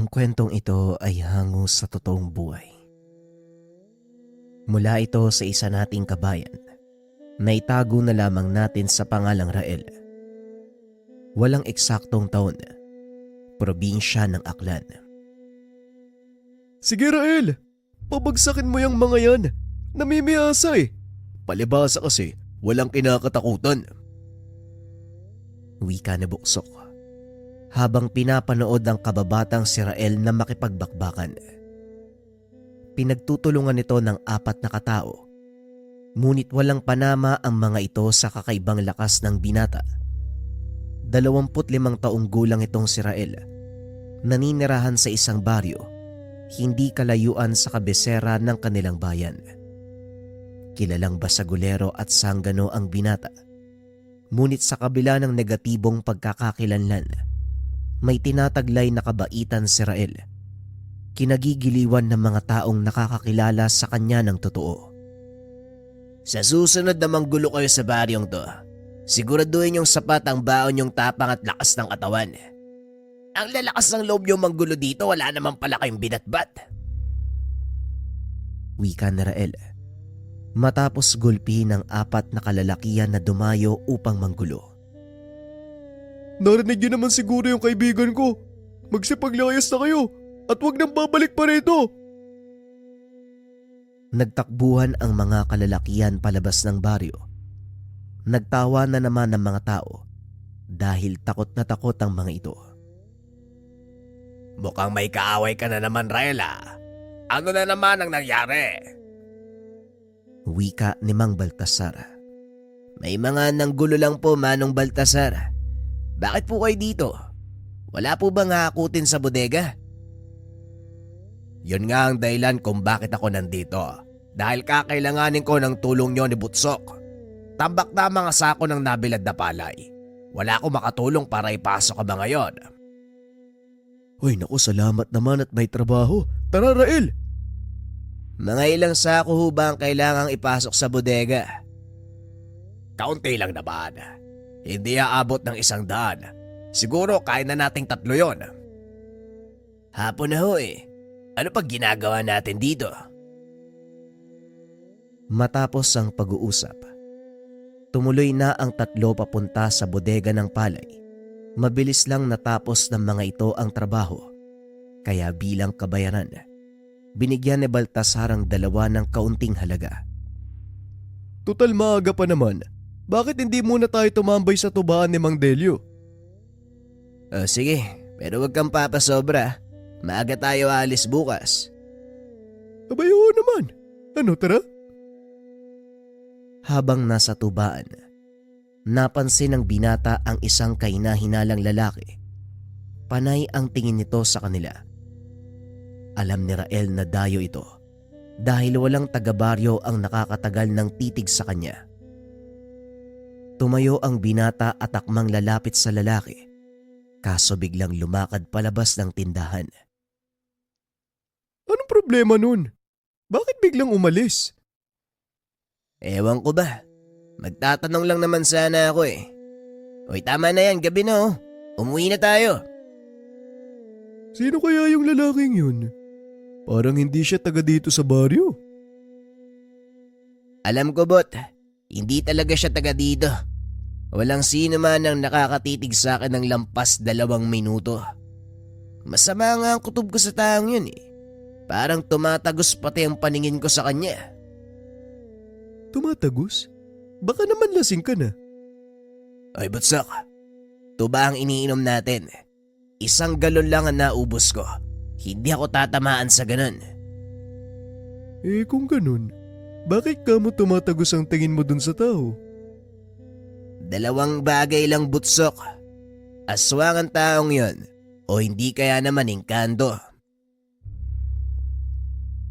Ang kwentong ito ay hango sa totoong buhay. Mula ito sa isa nating kabayan na itago na lamang natin sa pangalang Rael. Walang eksaktong taon, probinsya ng Aklan. Sige Rael, pabagsakin mo yung mga yan. Namimiyasa eh. Palibasa kasi walang kinakatakutan. Wika na Buksok habang pinapanood ang kababatang si Rael na makipagbakbakan. Pinagtutulungan nito ng 4 na katao, ngunit walang panama ang mga ito sa kakaibang lakas ng binata. 25 taong gulang itong si Rael, naninirahan sa isang baryo, hindi kalayuan sa kabisera ng kanilang bayan. Kilalang basagulero at sanggano ang binata, ngunit sa kabila ng negatibong pagkakakilanlan, may tinataglay na kabaitan si Rael. Kinagigiliwan ng mga taong nakakakilala sa kanya ng totoo. Sa susunod na manggulo kayo sa baryong to, siguraduhin yung sapat ang baon yung tapang at lakas ng katawan. Ang lalakas ng loob yung manggulo dito, wala naman pala kayong binatbat. Wika na Rael, matapos gulpihin ng 4 na kalalakihan na dumayo upang manggulo. Narinig yun naman siguro yung kaibigan ko. Magsipaglayas na kayo at huwag nang babalik pa rito. Nagtakbuhan ang mga kalalakihan palabas ng baryo. Nagtawa na naman ng mga tao dahil takot na takot ang mga ito. Mukhang may kaaway ka na naman, Raela. Ano na naman ang nangyari? Wika ni Mang Baltasar. May mga nanggulo lang po, Manong Baltasar. Bakit po kayo dito? Wala po bang hakutin sa bodega? Yun nga ang dahilan kung bakit ako nandito. Dahil kakailanganin ko ng tulong nyo ni Butsok. Tambak na mga sako ng nabilad na palay. Wala akong makatulong para ipasok ka ba ngayon? Hoy naku, salamat naman at may trabaho. Tara Rael! Mga ilang sako ho ba ang kailangang ipasok sa bodega? Kaunti lang naman. Hindi aabot ng 100. Siguro kaya na nating 3 yon. Hapon na ho eh. Ano pag ginagawa natin dito? Matapos ang pag-uusap, tumuloy na ang 3 papunta sa bodega ng palay. Mabilis lang natapos ng mga ito ang trabaho. Kaya bilang kabayaran, binigyan ni Baltasar ang 2 ng kaunting halaga. Total maaga pa naman. Bakit hindi muna tayo tumambay sa tubaan ni Mang Delio? Sige, pero wag kang papasobra. Maaga tayo alis bukas. Abay oo naman. Ano tara? Habang nasa tubaan, napansin ng binata ang isang kahina-hinalang lalaki. Panay ang tingin nito sa kanila. Alam ni Rael na dayo ito dahil walang taga-baryo ang nakakatagal ng titig sa kanya. Tumayo ang binata at akmang lalapit sa lalaki, kaso biglang lumakad palabas ng tindahan. Anong problema nun? Bakit biglang umalis? Ewan ko ba? Magtatanong lang naman sana ako eh. Uy, tama na yan, gabi na oh. Umuwi na tayo. Sino kaya yung lalaking yun? Parang hindi siya taga dito sa baryo. Alam ko, Bot. Hindi talaga siya taga dito. Walang sino man ang nakakatitig sa akin ng lampas 2 minuto. Masama nga ang kutob ko sa taong yun eh. Parang tumatagos pati ang paningin ko sa kanya. Tumatagos? Baka naman lasing ka na. Ay, Butsak. Ito ba ang iniinom natin? 1 galon lang ang naubos ko. Hindi ako tatamaan sa ganun. Eh kung ganun, bakit ka mo tumatagos ang tingin mo dun sa tao? 2 bagay lang, Butsok. Aswang ang taong yon o hindi kaya naman engkanto.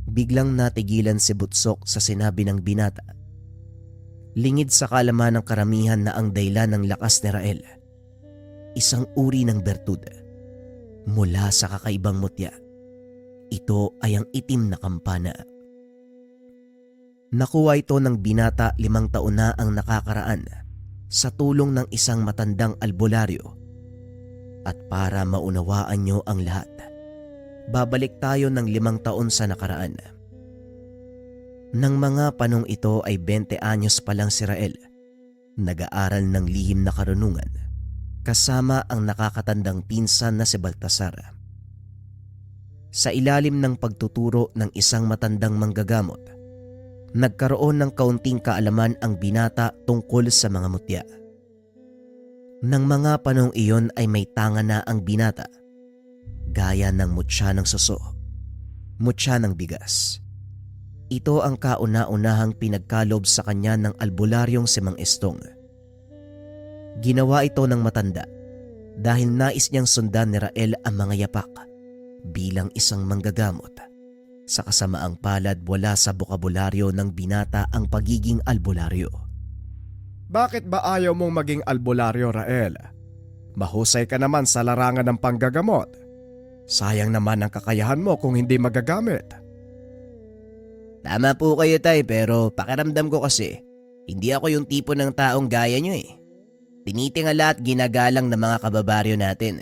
Biglang natigilan si Butsok sa sinabi ng binata. Lingid sa kalaman ng karamihan na ang dahilan ng lakas ni Rael, isang uri ng bertud mula sa kakaibang mutya. Ito ay ang itim na kampana. Nakuha ito ng binata 5 taon na ang nakakaraan sa tulong ng isang matandang albularyo. At para maunawaan nyo ang lahat, Babalik tayo ng 5 taon sa nakaraan. Nang mga panong ito ay 20 anyos pa lang si Rael, nag-aaral ng lihim na karunungan kasama ang nakakatandang pinsan na si Baltasar. Sa ilalim ng pagtuturo ng isang matandang manggagamot, nagkaroon ng kaunting kaalaman ang binata tungkol sa mga mutya. Nang mga panong iyon ay may tanga na ang binata, gaya ng mutya ng suso, mutya ng bigas. Ito ang kauna-unahang pinagkalob sa kanya ng albularyong si Mang Estong. Ginawa ito ng matanda dahil nais niyang sundan ni Rael ang mga yapak bilang isang manggagamot. Sa kasamaang palad, wala sa bokabularyo ng binata ang pagiging albularyo. Bakit ba ayaw mong maging albularyo, Rael? Mahusay ka naman sa larangan ng panggagamot. Sayang naman ang kakayahan mo kung hindi magagamit. Tama po kayo tay, pero pakiramdam ko kasi hindi ako yung tipo ng taong gaya nyo eh. Tinitingala at ginagalang ng mga kababaryo natin.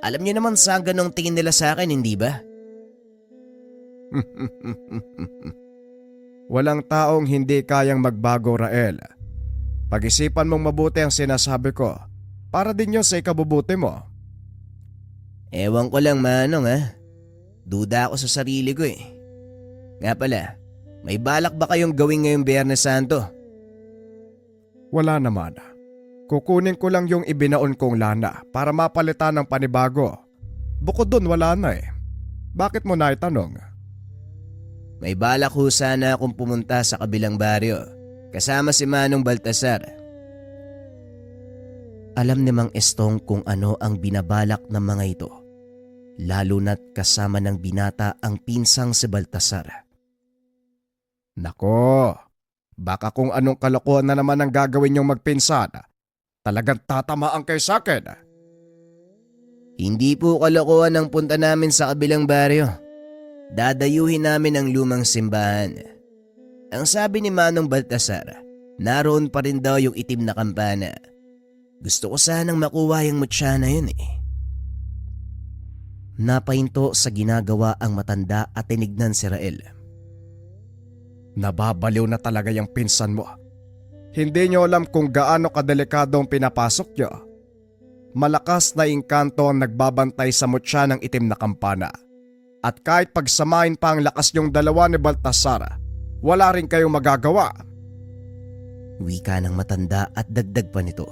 Alam nyo naman saan ganong tingin nila sa akin, hindi ba? Walang taong hindi kayang magbago, Rael. Pag-isipan mong mabuti ang sinasabi ko para din yun sa ikabubuti mo. Ewan ko lang manong ha. Duda ako sa sarili ko eh. Nga pala, may balak ba kayong gawin ngayong Biyernes Santo? Wala naman. Kukunin ko lang yung ibinaon kong lana para mapalitan ng panibago. Bukod dun wala na eh. Bakit mo na itanong? May balak ho sana akong pumunta sa kabilang baryo kasama si Manong Baltasar. Alam ni Mang Estong kung ano ang binabalak ng mga ito, lalo na't kasama ng binata ang pinsang si Baltasar. Nako, baka kung anong kalokohan na naman ang gagawin niyong magpinsan, talagang tatamaan kayo sa akin. Hindi po kalokohan ang punta namin sa kabilang baryo. Dadayuhin namin ang lumang simbahan. Ang sabi ni Manong Baltasar, naroon pa rin daw yung itim na kampana. Gusto ko sanang makuha yung mutya na yun eh. Napahinto sa ginagawa ang matanda at tinignan si Rael. Nababaliw na talaga yung pinsan mo. Hindi niyo alam kung gaano kadelikado ang pinapasok niyo. Malakas na engkanto ang nagbabantay sa mutya ng itim na kampana. At kahit pagsamahin pa ang lakas niyong dalawa ni Baltasar, wala rin kayong magagawa. Wika ng matanda at dagdag pa nito.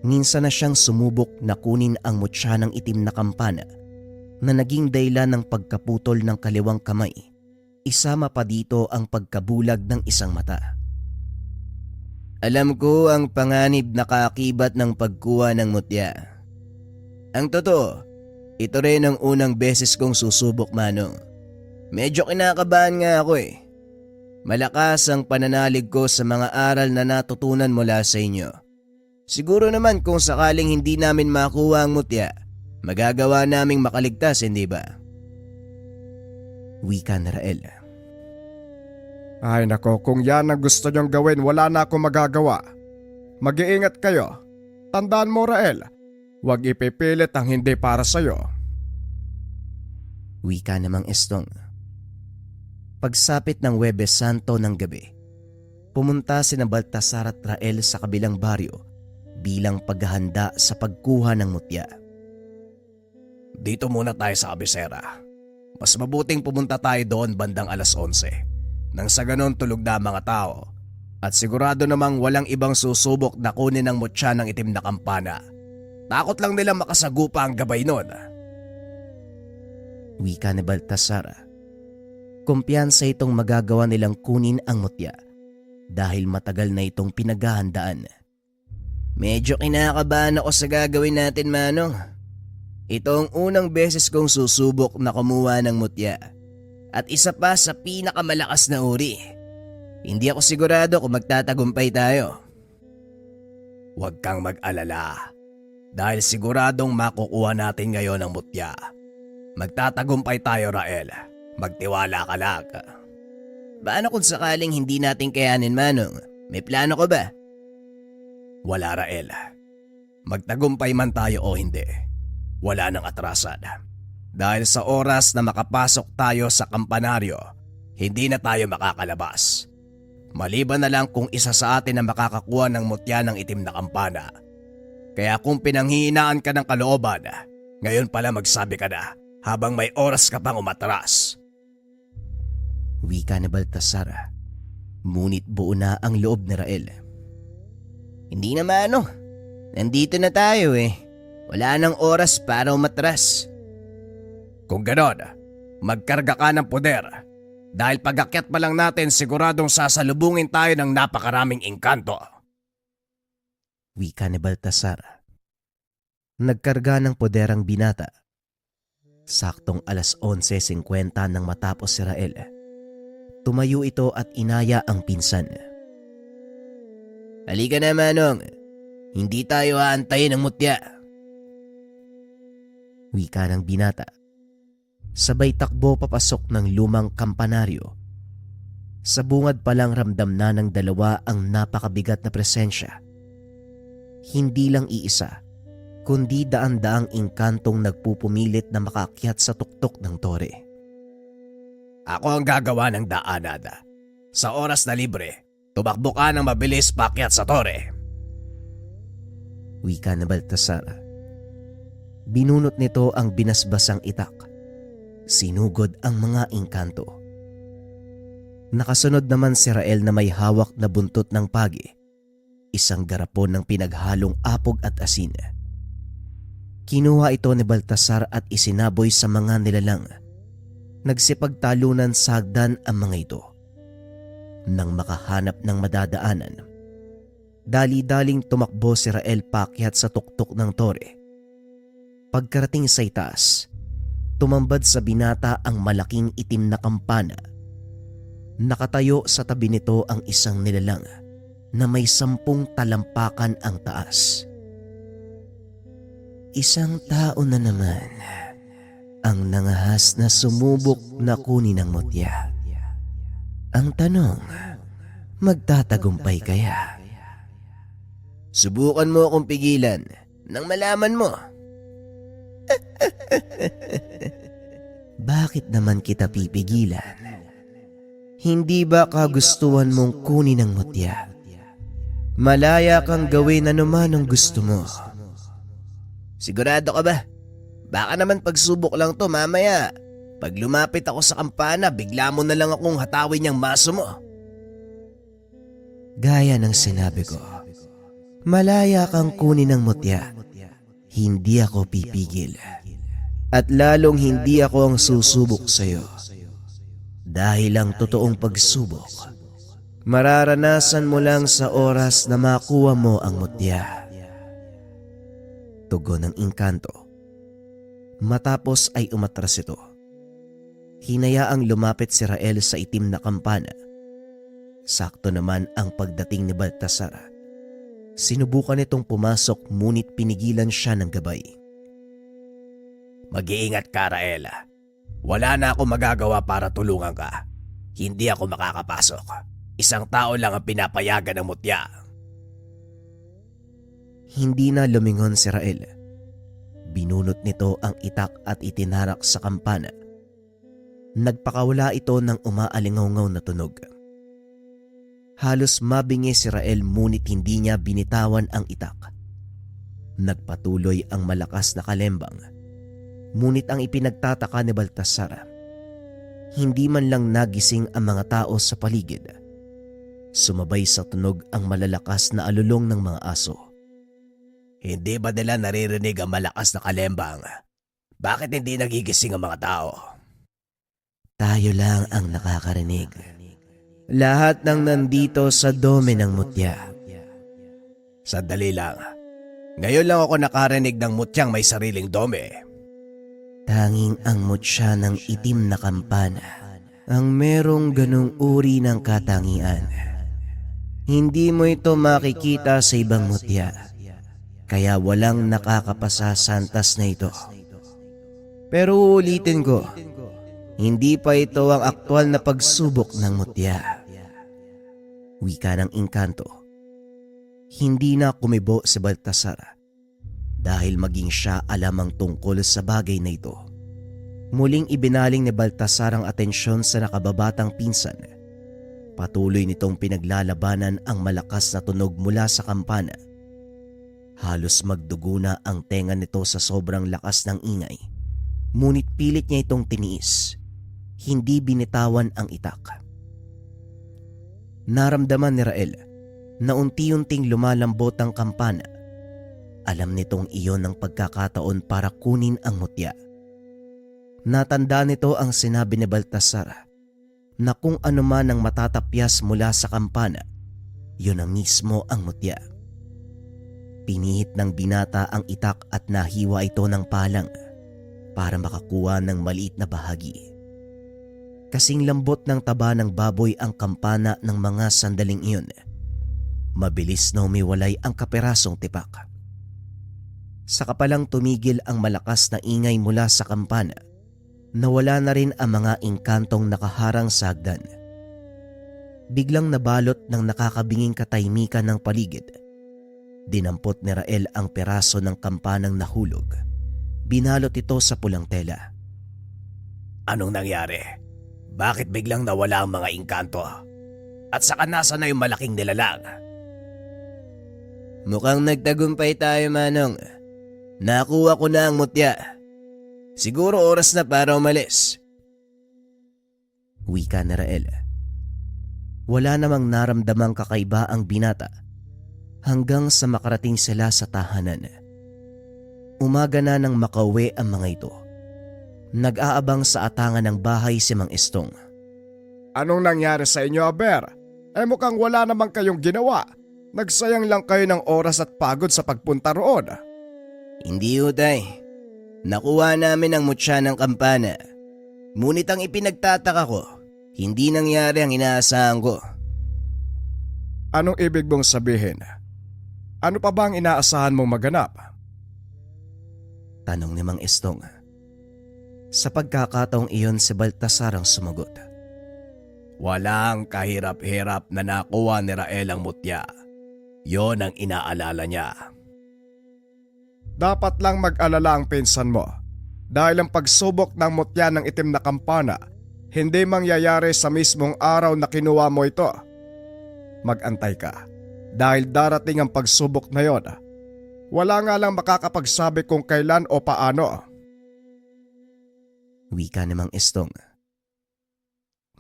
Minsan na siyang sumubok na kunin ang mutya ng itim na kampana na naging dahilan ng pagkaputol ng kaliwang kamay. Isama pa dito ang pagkabulag ng isang mata. Alam ko ang panganib na kaakibat ng pagkuha ng mutya. Ang totoo, ito rin ang unang beses kong susubok, Manong. Medyo kinakabahan nga ako eh. Malakas ang pananalig ko sa mga aral na natutunan mula sa inyo. Siguro naman kung sakaling hindi namin makuha ang mutya, magagawa naming makaligtas, hindi ba? Wika ni Rael. Ay nako, kung yan ang gusto niyong gawin, wala na akong magagawa. Mag-iingat kayo. Tandaan mo, Rael, huwag ipipilit ang hindi para sa'yo. Wika ni Mang Estong. Pagsapit ng Huwebes Santo ng gabi, pumunta sina Baltasar at Rael sa kabilang baryo bilang paghahanda sa pagkuha ng mutya. Dito muna tayo sa kabisera. Mas mabuting pumunta tayo doon bandang 11:00. Nang sa ganon tulog na mga tao at sigurado namang walang ibang susubok na kunin ang mutya ng itim na kampana. Takot lang nila makasagupa ang gabay nun. Wika ni Baltasar. Kumpiyansa itong magagawa nilang kunin ang mutya dahil matagal na itong pinaghahandaan. Medyo kinakabahan ako sa gagawin natin, Manong. Ito ang unang beses kong susubok na kumuha ng mutya. At isa pa sa pinakamalakas na uri. Hindi ako sigurado kung magtatagumpay tayo. Huwag kang mag-alala. Dahil siguradong makukuha natin ngayon ang mutya. Magtatagumpay tayo, Rael. Magtiwala ka lang. Paano kung sakaling hindi natin kayanin, Manong? May plano ko ba? Wala, Rael. Magtagumpay man tayo o hindi. Wala nang atrasan. Dahil sa oras na makapasok tayo sa kampanaryo, hindi na tayo makakalabas. Maliban na lang kung isa sa atin ang makakakuha ng mutya ng itim na kampana. Kaya kung pinanghihinaan ka ng kalooban, ngayon pala magsabi ka na habang may oras ka pang umatras. Wika ni Baltasar. Ngunit buo na ang loob ni Rael. Hindi na mano. Nandito na tayo eh. Wala nang oras para umatras. Kung ganon, magkarga ka ng poder. Dahil pag-akyat pa lang natin siguradong sasalubungin tayo ng napakaraming engkanto. Wika ni Baltasar. Nagkarga ng poder ang binata. Saktong alas 11:50 nang matapos si Rael. Tumayo ito at inaya ang pinsan. Halika na Manong. Hindi tayo aantayin ng mutya. Wika ng binata. Sabay takbo papasok ng lumang kampanaryo. Sa bungad pa lang ramdam na ng dalawa ang napakabigat na presensya. Hindi lang iisa, kundi daan-daang engkantong nagpupumilit na makaakyat sa tuktok ng tore. Ako ang gagawa ng daanan. Sa oras na libre, tumakbo ka ng mabilis paakyat sa tore. Wika ni Baltasar. Binunot nito ang binasbasang itak. Sinugod ang mga engkanto. Nakasunod naman si Rael na may hawak na buntot ng pagi. Isang garapon ng pinaghalong apog at asin. Kinuha ito ni Baltasar at isinaboy sa mga nilalang. Nagsipagtalunan sa hagdan ang mga ito. Nang makahanap ng madadaanan, dali-daling tumakbo si Rael paakyat sa tuktok ng tore. Pagkarating sa itaas, tumambad sa binata ang malaking itim na kampana. Nakatayo sa tabi nito ang isang nilalang na may 10 talampakan ang taas. Isang tao na naman ang nangahas na sumubok na kunin ang mutya. Ang tanong, magtatagumpay kaya? Subukan mo akong pigilan nang malaman mo. Bakit naman kita pipigilan? Hindi ba kagustuhan mong kunin ang mutya? Malaya kang gawin anuman ang gusto mo. Sigurado ka ba? Baka naman pagsubok lang to mamaya. Pag lumapit ako sa kampana, bigla mo na lang akong hatawin yung maso mo. Gaya ng sinabi ko, malaya kang kunin ang mutya. Hindi ako pipigil. At lalong hindi ako ang susubok sa iyo. Dahil ang totoong pagsubok, mararanasan mo lang sa oras na makuha mo ang mutya. Tugon ng engkanto. Matapos ay umatras ito. Hinayaang lumapit si Rael sa itim na kampana. Sakto naman ang pagdating ni Baltasar. Sinubukan itong pumasok ngunit pinigilan siya ng gabay. Mag-iingat ka, Rael. Wala na ako magagawa para tulungan ka. Hindi ako makakapasok. Isang tao lang ang pinapayagan ng mutya. Hindi na lumingon si Rael. Binunot nito ang itak at itinarak sa kampana. Nagpakawala ito ng umaalingaw-ngaw na tunog. Halos mabingi si Rael ngunit hindi niya binitawan ang itak. Nagpatuloy ang malakas na kalembang. Ngunit ang ipinagtataka ni Baltasar, hindi man lang nagising ang mga tao sa paligid. Sumabay sa tunog ang malalakas na alulong ng mga aso. Hindi ba nila naririnig ang malakas na kalembang? Bakit hindi nagigising ang mga tao? Tayo lang ang nakakarinig. Lahat ng nandito sa dome ng mutya. Sandali lang. Ngayon lang ako nakarinig ng mutyang may sariling dome. Tanging ang mutya ng itim na kampana ang merong ganong uri ng katangian. Hindi mo ito makikita sa ibang mutya, kaya walang nakakapasa sa antas na ito. Pero uulitin ko, hindi pa ito ang aktwal na pagsubok ng mutya. Wika ng engkanto. Hindi na kumibo si Baltasar dahil maging siya alamang tungkol sa bagay na ito. Muling ibinaling ni Baltasar ang atensyon sa nakababatang pinsan. Patuloy nitong pinaglalabanan ang malakas na tunog mula sa kampana. Halos magdugo na ang tenga nito sa sobrang lakas ng ingay. Ngunit pilit niya itong tiniis. Hindi binitawan ang itak. Naramdaman ni Rael na unti-unting lumalambot ang kampana. Alam nitong iyon ang pagkakataon para kunin ang mutya. Natanda nito ang sinabi ni Baltasar na kung ano man ang matatapyas mula sa kampana, yun ang mismo ang mutya. Pinihit ng binata ang itak at nahiwa ito ng palang para makakuha ng maliit na bahagi. Kasing lambot ng taba ng baboy ang kampana ng mga sandaling iyon. Mabilis na umiwalay ang kaperasong tipak. Saka palang tumigil ang malakas na ingay mula sa kampana. Nawala na rin ang mga engkantong nakaharang sa hagdan. Biglang nabalot ng nakakabinging katahimikan ng paligid. Dinampot ni Rael ang peraso ng kampanang nahulog. Binalot ito sa pulang tela. Anong nangyari? Bakit biglang nawala ang mga engkanto? At saka nasa na yung malaking nilalang? Mukhang nagtagumpay tayo, Manong. Nakuha ko na ang mutya. Siguro oras na para umalis. Wika ni Rael. Wala namang naramdamang kakaiba ang binata hanggang sa makarating sila sa tahanan. Umaga na nang makauwi ang mga ito. Nag-aabang sa atangan ng bahay si Mang Estong. Anong nangyari sa inyo, Aber? Mukhang wala namang kayong ginawa. Nagsayang lang kayo ng oras at pagod sa pagpunta roon. Hindi ho, tay. Nakuha namin ang mutya ng kampana. Ngunit ang ipinagtataka ko, hindi nangyari ang inaasahan ko. Anong ibig mong sabihin? Ano pa ba ang inaasahan mong maganap? Tanong ni Mang Estong. Sa pagkakataong iyon si Baltasar ang sumagot. Walang kahirap-hirap na nakuha ni Rael ang mutya. Yon ang inaalala niya. Dapat lang mag-alala ang pinsan mo dahil ang pagsubok ng mutya ng itim na kampana hindi mangyayari sa mismong araw na kinuha mo ito. Mag-antay ka dahil darating ang pagsubok na yon. Wala nga lang makakapagsabi kung kailan o paano. Wika ni Mang Estong.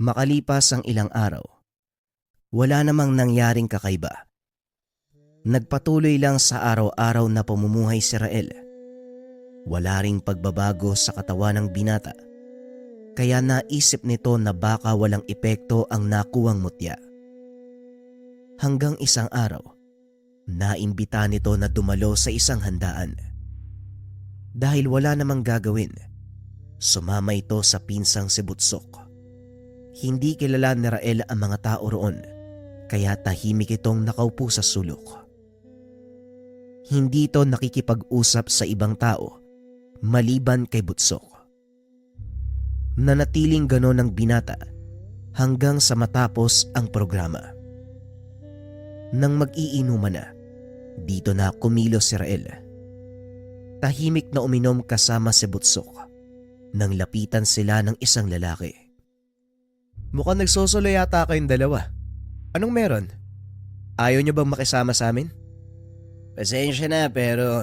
Makalipas ang ilang araw, wala namang nangyaring kakaiba. Nagpatuloy lang sa araw-araw na pamumuhay si Rael. Wala ring pagbabago sa katawan ng binata, kaya naisip nito na baka walang epekto ang nakuwang mutya. Hanggang isang araw, naimbita nito na dumalo sa isang handaan. Dahil wala namang gagawin, sumama ito sa pinsang si Butsok. Hindi kilala ni Rael ang mga tao roon, kaya tahimik itong nakaupo sa sulok. Hindi ito nakikipag-usap sa ibang tao maliban kay Butsok. Nanatiling ganon ang binata hanggang sa matapos ang programa. Nang mag-iinuman na, dito na kumilos si Rael. Tahimik na uminom kasama si Butsok nang lapitan sila ng isang lalaki. Mukhang nagsosolo yata kayong dalawa. Anong meron? Ayaw niyo bang makisama sa amin? Pasensya na pero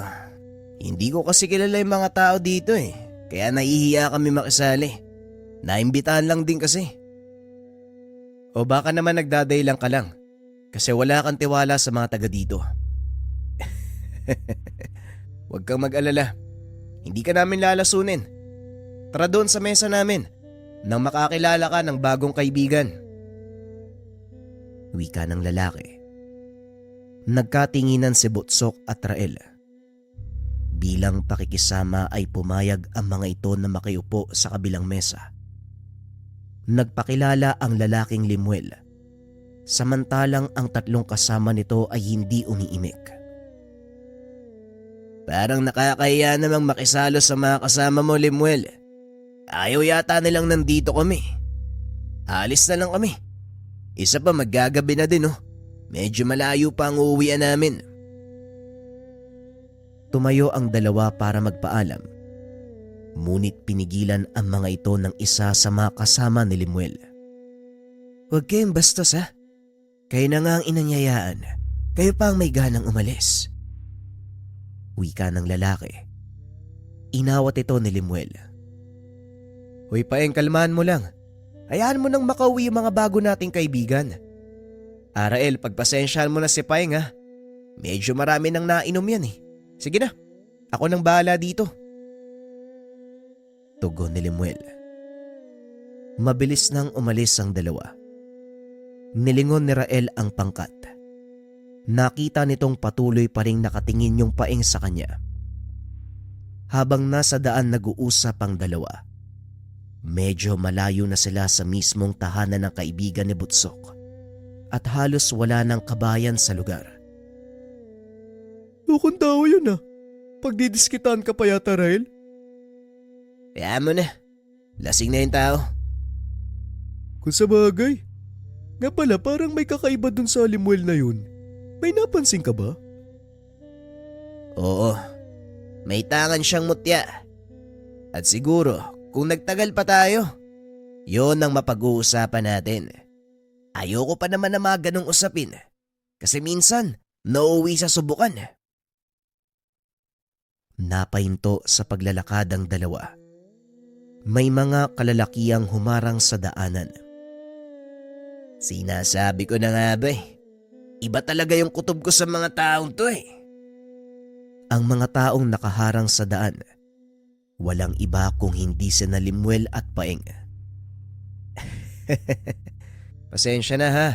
hindi ko kasi kilala yung mga tao dito eh. Kaya nahihiya kami makisali. Naimbitahan lang din kasi. O baka naman nagdadailan ka lang kasi wala kang tiwala sa mga taga dito. Huwag kang mag-alala. Hindi ka namin lalasunin. Tara doon sa mesa namin nang makakilala ka ng bagong kaibigan. Wika ng lalaki. Nagkatinginan si Butsok at Rael. Bilang pakikisama ay pumayag ang mga ito na makiupo sa kabilang mesa. Nagpakilala ang lalaking Limuel, samantalang ang tatlong kasama nito ay hindi umiimik. Parang nakakahiya namang makisalo sa mga kasama mo, Limuel. Ayaw yata nilang nandito kami. Alis na lang kami. Isa pa maggagabi na din, oh. Medyo malayo pa ang uuwian namin. Tumayo ang dalawa para magpaalam. Ngunit pinigilan ang mga ito ng isa sa mga kasama ni Limuel. Huwag kayong bastos ha. Kayo na nga ang inanyayaan. Kayo pa ang may ganang umalis. Wika ng lalaki. Inawat ito ni Limuel. Hoy Paeng, kalmahan mo lang. Hayaan mo nang makauwi yung mga bago nating kaibigan. Arael, pagpasensyahan mo na si Paeng ha. Medyo marami nang nainom yan eh. Sige na, ako nang bahala dito. Tugon ni Limuel. Mabilis nang umalis ang dalawa. Nilingon ni Rael ang pangkat. Nakita nitong patuloy pa ring nakatingin yung Paeng sa kanya. Habang nasa daan nag-uusap ang dalawa, medyo malayo na sila sa mismong tahanan ng kaibigan ni Butsok at halos wala ng kabayan sa lugar. Lukong tao yun ah. Pagdidiskitan ka pa yata, Rael? Kaya mo na. Lasing na yung tao. Kung sa bagay. Nga pala parang may kakaiba dun sa Limuel na yun. May napansin ka ba? Oo. May tangan siyang mutya. At siguro, kung nagtagal pa tayo, yon ang mapag-uusapan natin. Ayoko pa naman na mga ganong usapin. Kasi minsan, nauuwi sa subukan. Napahinto sa paglalakad ang dalawa. May mga kalalakihang humarang sa daanan. Sinasabi ko na nga ba eh. Iba talaga yung kutob ko sa mga taong to eh. Ang mga taong nakaharang sa daan, walang iba kung hindi sina Limuel at Paeng. Pasensya na ha.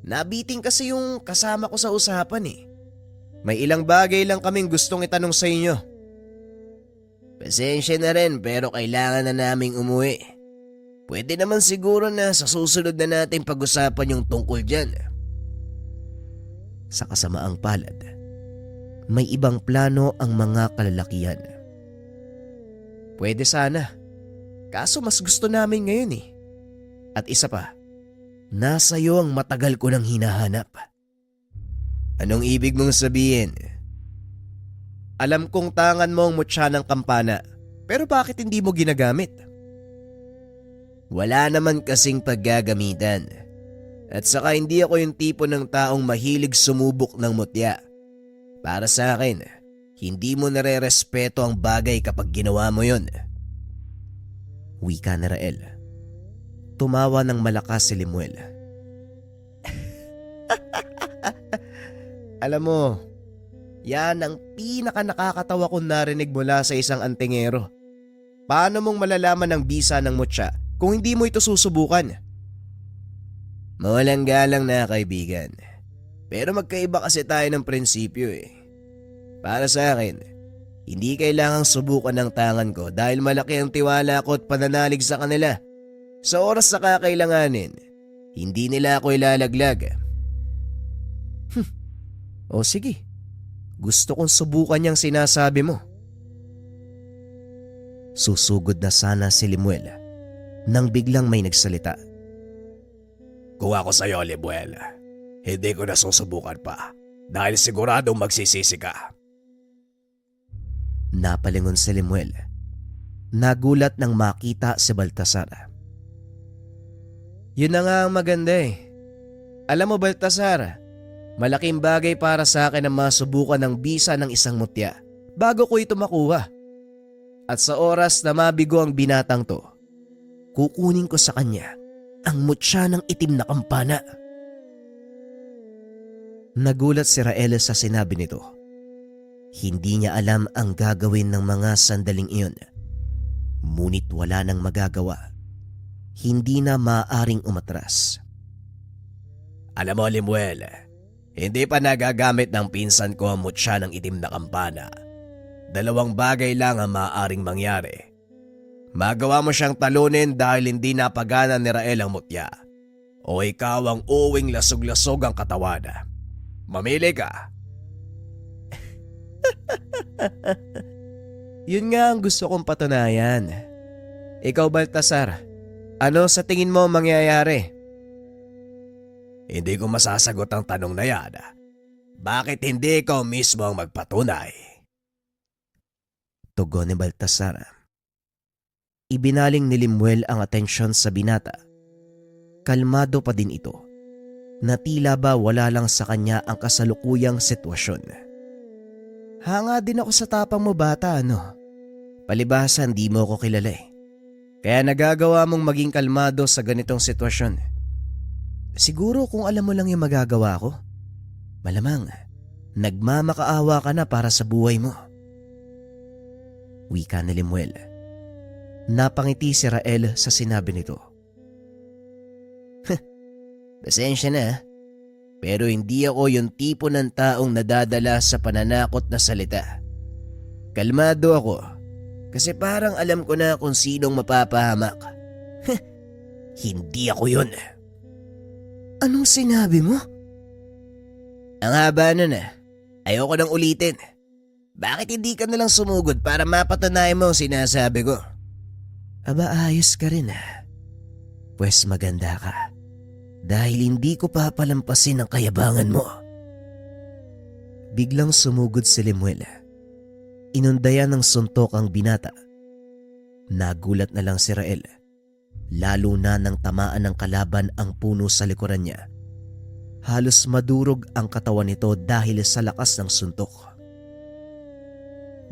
Nabiting kasi yung kasama ko sa usapan eh. May ilang bagay lang kaming gustong itanong sa inyo. Pasensya na rin pero kailangan na naming umuwi. Pwede naman siguro na sa susunod na natin pag-usapan yung tungkol dyan. Sa kasamaang palad, may ibang plano ang mga kalalakihan. Pwede sana. Kaso mas gusto namin ngayon eh. At isa pa, nasa iyo ang matagal ko nang hinahanap. Anong ibig mong sabihin? Alam kong tangan mo ang mutya ng kampana, pero bakit hindi mo ginagamit? Wala naman kasing paggagamitan. At saka hindi ako yung tipo ng taong mahilig sumubok ng mutya. Para sa akin, hindi mo nare-respeto ang bagay kapag ginawa mo yon. Wika ni Rael. Tumawa ng malakas si Limuel. Alam mo, yan ang pinaka nakakatawa kong narinig mula sa isang antingero. Paano mong malalaman ang bisa ng mutya kung hindi mo ito susubukan? Mawalang galang na kaibigan. Pero magkaiba kasi tayo ng prinsipyo eh. Para sa akin, hindi kailangang subukan ng tangan ko dahil malaki ang tiwala ko at pananalig sa kanila. Sa oras na kakailanganin, hindi nila ako ilalaglag. O sige, gusto kong subukan niyang sinasabi mo. Susugod na sana si Limuel nang biglang may nagsalita. Kung ako sa'yo, Limuel, hindi ko na susubukan pa dahil siguradong magsisisi ka. Napalingon si Limuel. Nagulat nang makita si Baltasar. Yun na nga ang maganda eh. Alam mo Baltasar, malaking bagay para sa akin na masubukan ng bisa ng isang mutya bago ko ito makuha. At sa oras na mabigo ang binatang to, kukunin ko sa kanya ang mutya ng itim na kampana. Nagulat si Rael sa sinabi nito. Hindi niya alam ang gagawin ng mga sandaling iyon. Ngunit wala nang magagawa. Hindi na maaaring umatras. Alam mo, Limuel, hindi pa nagagamit ng pinsan ko ang mutya ng itim na kampana. Dalawang bagay lang ang maaaring mangyari. Magawa mo siyang talunin dahil hindi napagana ni Rael ang mutya. O ikaw ang uwing lasog-lasog ang katawan. Mamili ka. Yun nga ang gusto kong patunayan. Ikaw Baltasar, ano sa tingin mo mangyayari? Hindi ko masasagot ang tanong na yan. Bakit hindi ikaw mismo ang magpatunay? Tugon ni Baltasar. Ibinaling ni Limuel ang atensyon sa binata. Kalmado pa din ito, na tila ba wala lang sa kanya ang kasalukuyang sitwasyon. Hanga din ako sa tapang mo bata, ano? Palibasan di mo ako kilala eh. Kaya nagagawa mong maging kalmado sa ganitong sitwasyon. Siguro kung alam mo lang yung magagawa ko, malamang nagmamakaawa ka na para sa buhay mo. Wika ni Limuel. Napangiti si Rael sa sinabi nito. Pasensya na, pero hindi ako yung tipo ng taong nadadala sa pananakot na salita. Kalmado ako kasi parang alam ko na kung sinong mapapahamak. Hindi ako yun. Anong sinabi mo? Ang haba nun ah. Ayoko nang ulitin. Bakit hindi ka nalang sumugod para mapatunayan mo ang sinasabi ko? Aba ayos ka rin ah. Pwes maganda ka. Dahil hindi ko papalampasin ang kayabangan mo. Biglang sumugod si Limuel. Inundayan ng suntok ang binata. Nagulat na lang si Rael. Lalo na nang tamaan ng kalaban ang puno sa likuran niya. Halos madurog ang katawan nito dahil sa lakas ng suntok.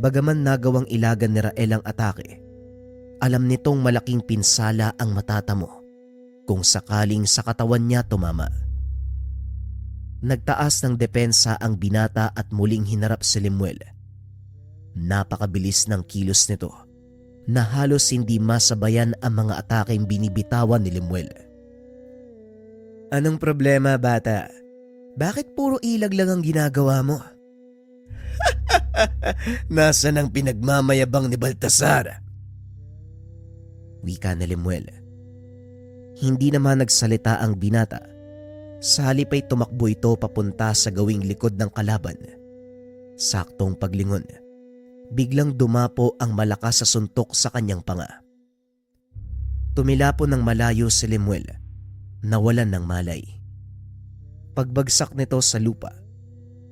Bagaman nagawang ilagan ni Rael ang atake, alam nitong malaking pinsala ang matatamo kung sakaling sa katawan niya tumama. Nagtaas ng depensa ang binata at muling hinarap si Limuel. Napakabilis ng kilos nito na halos hindi masabayan ang mga atakeng binibitawan ni Limuel. Anong problema, bata? Bakit puro ilag lang ang ginagawa mo? Nasaan ang pinagmamayabang ni Baltasar? Wika ni Limuel. Hindi naman nagsalita ang binata. Sa halip ay tumakbo ito papunta sa gawing likod ng kalaban. Saktong paglingon, biglang dumapo ang malakas sa suntok sa kanyang panga. Tumilapo ng malayo si Limuel, nawalan ng malay. Pagbagsak nito sa lupa,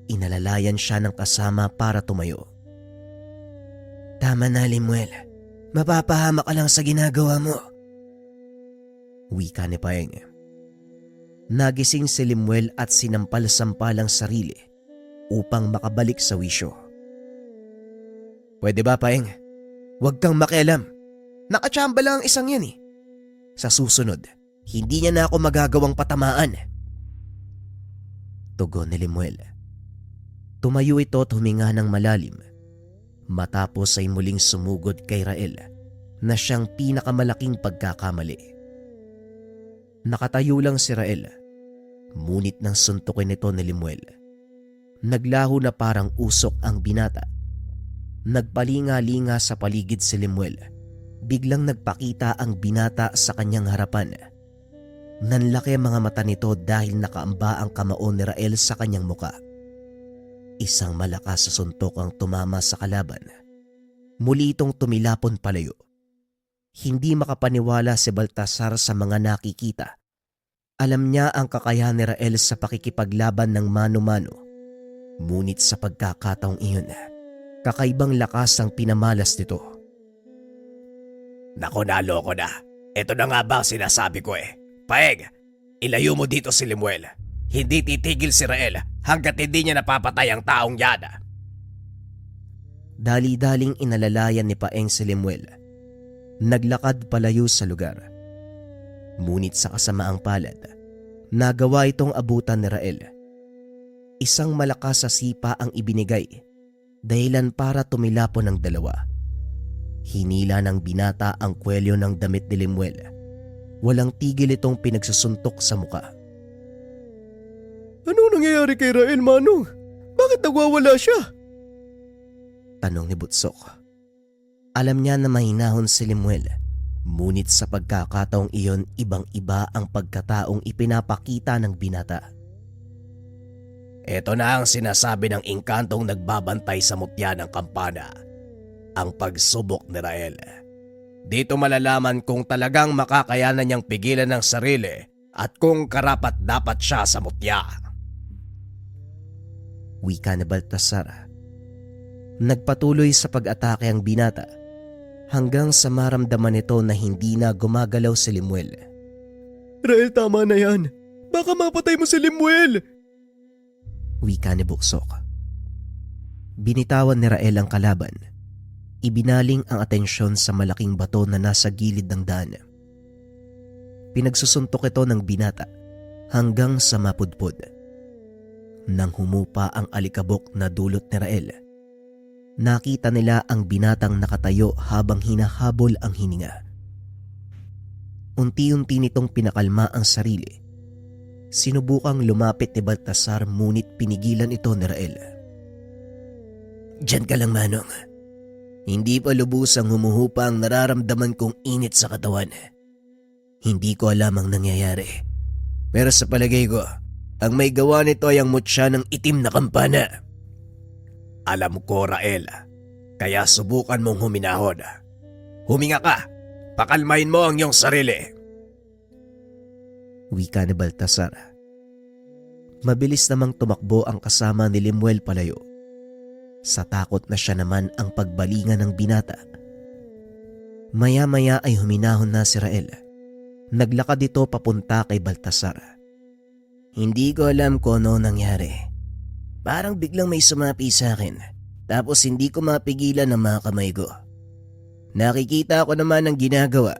inalalayan siya ng kasama para tumayo. Tama na, Limuel. Mapapahamak ka lang sa ginagawa mo. Wika ni Paeng. Nagising si Limuel at sinampal-sampal ang sarili upang makabalik sa wisyo. Pwede ba, Paeng? Huwag kang makialam. Nakachamba lang ang isang yan eh. Sa susunod, hindi niya na ako magagawang patamaan. Tugon ni Limuel. Tumayo ito at huminga ng malalim. Matapos ay muling sumugod kay Rael na siyang pinakamalaking pagkakamali. Nakatayo lang si Rael, ngunit nang suntukin nito ni Limuel, naglaho na parang usok ang binata. Nagpalinga-linga sa paligid si Limuel. Biglang nagpakita ang binata sa kanyang harapan. Nanlaki ang mga mata nito dahil nakaamba ang kamao ni Rael sa kanyang muka. Isang malakas sa suntok ang tumama sa kalaban. Muli itong tumilapon palayo. Hindi makapaniwala si Baltasar sa mga nakikita. Alam niya ang kakayahan ni Rael sa pakikipaglaban ng mano-mano. Ngunit sa pagkakataong iyon, kakaibang lakas ang pinamalas nito. Nako, naloko na. Ito na nga ba ang sinasabi ko eh. Paeng, ilayo mo dito si Limuel. Hindi titigil si Rael hanggat hindi niya napapatay ang taong yan. Dali-daling inalalayan ni Paeng si Limuel. Naglakad palayo sa lugar. Ngunit sa kasamaang palad, nagawa itong abutan ni Rael. Isang malakas sa sipa ang ibinigay, dahilan para tumilapon ng dalawa. Hinila ng binata ang kwelyo ng damit ni Limuel. Walang tigil itong pinagsusuntok sa muka. Ano nangyayari kay Rael, Manong? Bakit nagwawala siya? Tanong ni Butsok. Alam niya na mahinahon si Limuel, ngunit sa pagkakataong iyon ibang-iba ang pagkataong ipinapakita ng binata. Ito na ang sinasabi ng engkantong nagbabantay sa mutya ng kampana. Ang pagsubok ni Rael. Dito malalaman kung talagang makakayanan niyang pigilan ng sarili at kung karapat-dapat siya sa mutya. Wika ni Baltasar. Nagpatuloy sa pag-atake ang binata hanggang sa maramdaman nito na hindi na gumagalaw si Lemuel. Rael, tama na yan. Baka mapatay mo si Lemuel. Wika ni Buksok. Binitawan ni Rael ang kalaban. Ibinaling ang atensyon sa malaking bato na nasa gilid ng daan. Pinagsusuntok ito ng binata hanggang sa mapudpod. Nang humupa ang alikabok na dulot ni Rael, nakita nila ang binatang nakatayo habang hinahabol ang hininga. Unti-unti nitong pinakalma ang sarili. Sinubukang lumapit ni Baltasar ngunit pinigilan ito ni Rael. Diyan ka lang, Manong. Hindi pa lubusang humuhupa ang nararamdaman kong init sa katawan. Hindi ko alam ang nangyayari. Pero sa palagay ko, ang may gawa nito ay ang mutya ng itim na kampana. Alam ko, Rael. Kaya subukan mong huminahon. Huminga ka. Pakalmain mo ang iyong sarili. Wika ni Baltasar. Mabilis namang tumakbo ang kasama ni Lemuel palayo. Sa takot na siya naman ang pagbalingan ng binata. Maya-maya ay huminahon na si Rael. Naglakad ito papunta kay Baltasar. Hindi ko alam kung ano nangyari. Parang biglang may sumapi sa akin. Tapos hindi ko mapigilan ang mga kamay ko. Nakikita ko naman ang ginagawa.